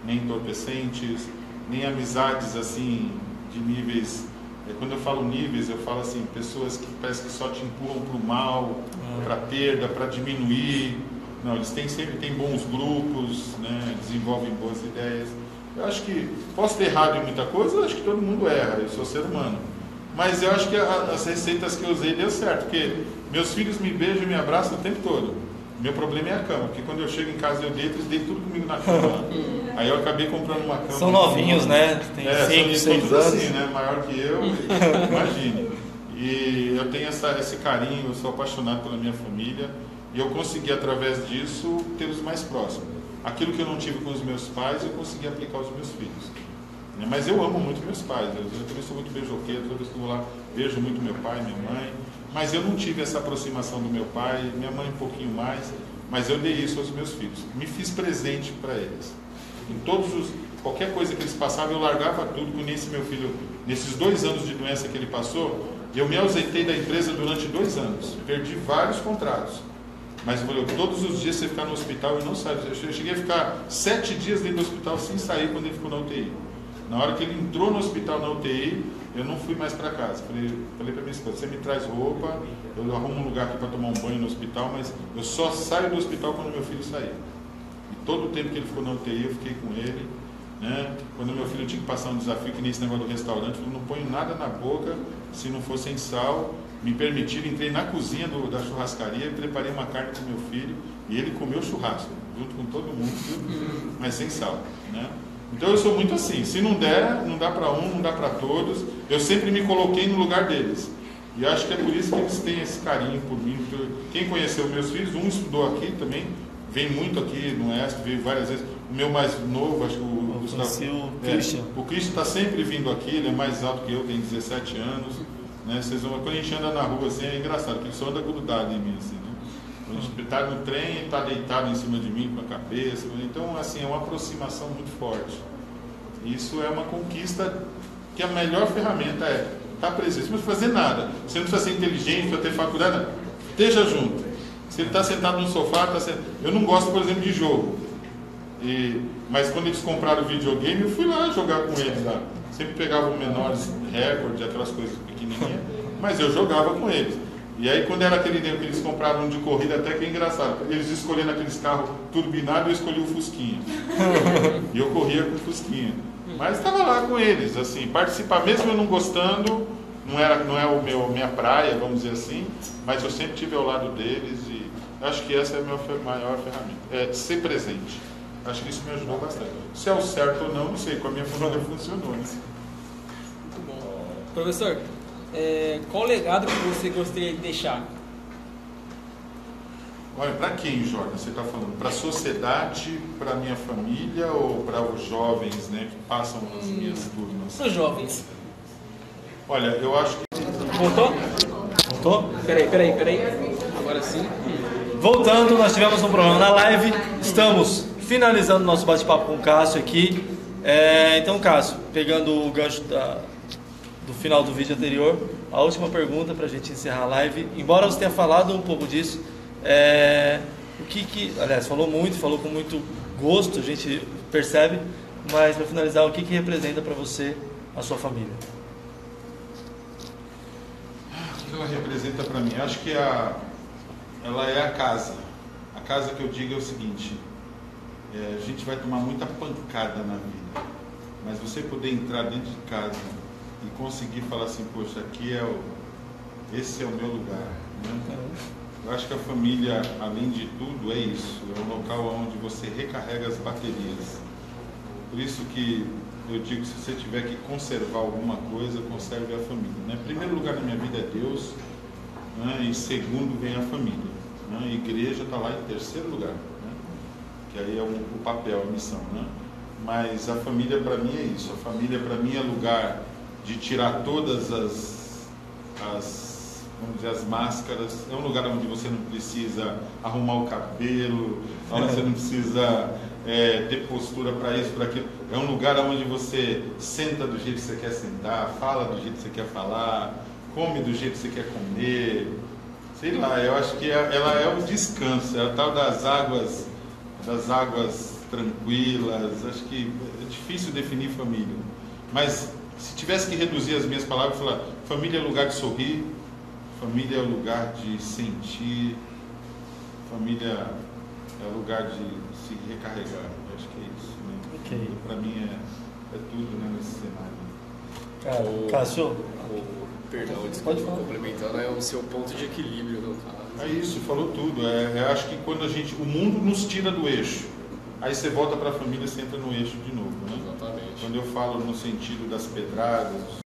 nem entorpecentes, nem amizades assim, de níveis... Quando eu falo níveis, eu falo assim, pessoas que parece que só te empurram para o mal, para a perda, para diminuir. Não, eles sempre têm bons grupos, né, desenvolvem boas ideias. Eu acho que, posso ter errado em muita coisa, eu acho que todo mundo erra, eu sou ser humano. Mas eu acho que as receitas que eu usei deu certo, porque meus filhos me beijam e me abraçam o tempo todo. Meu problema é a cama, porque quando eu chego em casa eu deito, eles deitam tudo comigo na cama. Aí eu acabei comprando uma cama. São novinhos, né? Tem 5, 6 anos. Assim, né? Maior que eu, imagine. E eu tenho esse carinho, eu sou apaixonado pela minha família. E eu consegui, através disso, ter os mais próximos. Aquilo que eu não tive com os meus pais, eu consegui aplicar aos meus filhos. Mas eu amo muito meus pais. Eu também sou muito beijoqueiro, toda vez que eu vou lá, vejo muito meu pai, minha mãe. Mas eu não tive essa aproximação do meu pai, minha mãe um pouquinho mais, mas eu dei isso aos meus filhos. Me fiz presente para eles. Em qualquer coisa que eles passavam, eu largava tudo, com esse meu filho, nesses 2 anos de doença que ele passou, eu me ausentei da empresa durante 2 anos. Perdi vários contratos. Mas eu falei, todos os dias você ficar no hospital e não sai. Eu cheguei a ficar 7 dias dentro do hospital sem sair quando ele ficou na UTI. Na hora que ele entrou no hospital na UTI, eu não fui mais para casa. Falei para minha esposa, você me traz roupa, eu arrumo um lugar aqui para tomar um banho no hospital, mas eu só saio do hospital quando meu filho sair. E todo o tempo que ele ficou na UTI, eu fiquei com ele. Né? Quando meu filho tinha que passar um desafio, que nem esse negócio do restaurante, eu não ponho nada na boca se não for sem sal. Me permitiram, entrei na cozinha da churrascaria, preparei uma carne para o meu filho e ele comeu churrasco, junto com todo mundo, mas sem sal. Né? Então eu sou muito assim, se não der, não dá para um, não dá para todos. Eu sempre me coloquei no lugar deles. E acho que é por isso que eles têm esse carinho por mim. Quem conheceu meus filhos, um estudou aqui também, vem muito aqui no Oeste, veio várias vezes. O meu mais novo, acho que o Gustavo. O Cristian está sempre vindo aqui, ele é mais alto que eu, tem 17 anos. Né? Vocês vão, quando a gente anda na rua assim, é engraçado, porque ele só anda grudado em mim. Assim, né? Quando a gente está no trem, ele está deitado em cima de mim com a cabeça. Então, assim, é uma aproximação muito forte. Isso é uma conquista que a melhor ferramenta é estar presente. Você não precisa fazer nada. Você não precisa ser inteligente, não precisa ter faculdade. Não. Esteja junto. Se ele está sentado no sofá, eu não gosto, por exemplo, de jogo. Mas quando eles compraram o videogame, eu fui lá jogar com eles lá. Sempre pegava os menores recorde, aquelas coisas pequenininhas, mas eu jogava com eles. E aí quando era aquele dia que eles compraram um de corrida, até que é engraçado, eles escolhendo aqueles carros turbinados, eu escolhi o Fusquinha. E eu corria com o Fusquinha. Mas estava lá com eles, assim, participar, mesmo eu não gostando, não é minha praia, vamos dizer assim, mas eu sempre estive ao lado deles e acho que essa é a minha maior ferramenta, é ser presente. Acho que isso me ajudou bastante. Se é o certo ou não sei, com a minha família funcionou, né? Muito bom. Professor, qual o legado que você gostaria de deixar? Olha, para quem, Jorge, você está falando? Para a sociedade, para a minha família ou para os jovens, né, que passam nas minhas turmas? Para os jovens. Olha, eu acho que... Voltou? Voltou? Peraí. Agora sim. Voltando, nós tivemos um problema na live. Estamos finalizando nosso bate-papo com o Cássio aqui. Então, Cássio, pegando o gancho do final do vídeo anterior, a última pergunta para a gente encerrar a live. Embora você tenha falado um pouco disso, aliás, falou com muito gosto, a gente percebe, mas para finalizar, o que representa para você a sua família? O que ela representa para mim? Acho que ela é a casa. A casa que eu digo é o seguinte: a gente vai tomar muita pancada na vida, mas você poder entrar dentro de casa e conseguir falar assim, poxa, esse é o meu lugar, né? Eu acho que a família, além de tudo, é isso, é um local onde você recarrega as baterias. Por isso que eu digo, se você tiver que conservar alguma coisa, conserve a família, né? Em primeiro lugar na minha vida é Deus, né? E segundo vem a família, né? A igreja está lá em terceiro lugar, né? Que aí é o papel, a missão, né? Mas a família para mim é isso. A família para mim é lugar de tirar todas vamos dizer, as máscaras. É um lugar onde você não precisa arrumar o cabelo, onde você não precisa ter postura para isso, para aquilo. É um lugar onde você senta do jeito que você quer sentar, fala do jeito que você quer falar, come do jeito que você quer comer. Sei lá, eu acho que ela é o descanso, é a tal das águas tranquilas. Acho que é difícil definir família, mas se tivesse que reduzir as minhas palavras, falar: família é lugar de sorrir, família é lugar de sentir, família é lugar de se recarregar. Acho que é isso, né? Okay. Para mim é tudo, né, nesse cenário. Cássio, Perdão, desculpa, complementando, é o seu ponto de equilíbrio no caso. É isso, falou tudo. Acho que quando o mundo nos tira do eixo, aí você volta para a família e você entra no eixo de novo, né? Exatamente. Quando eu falo no sentido das pedradas,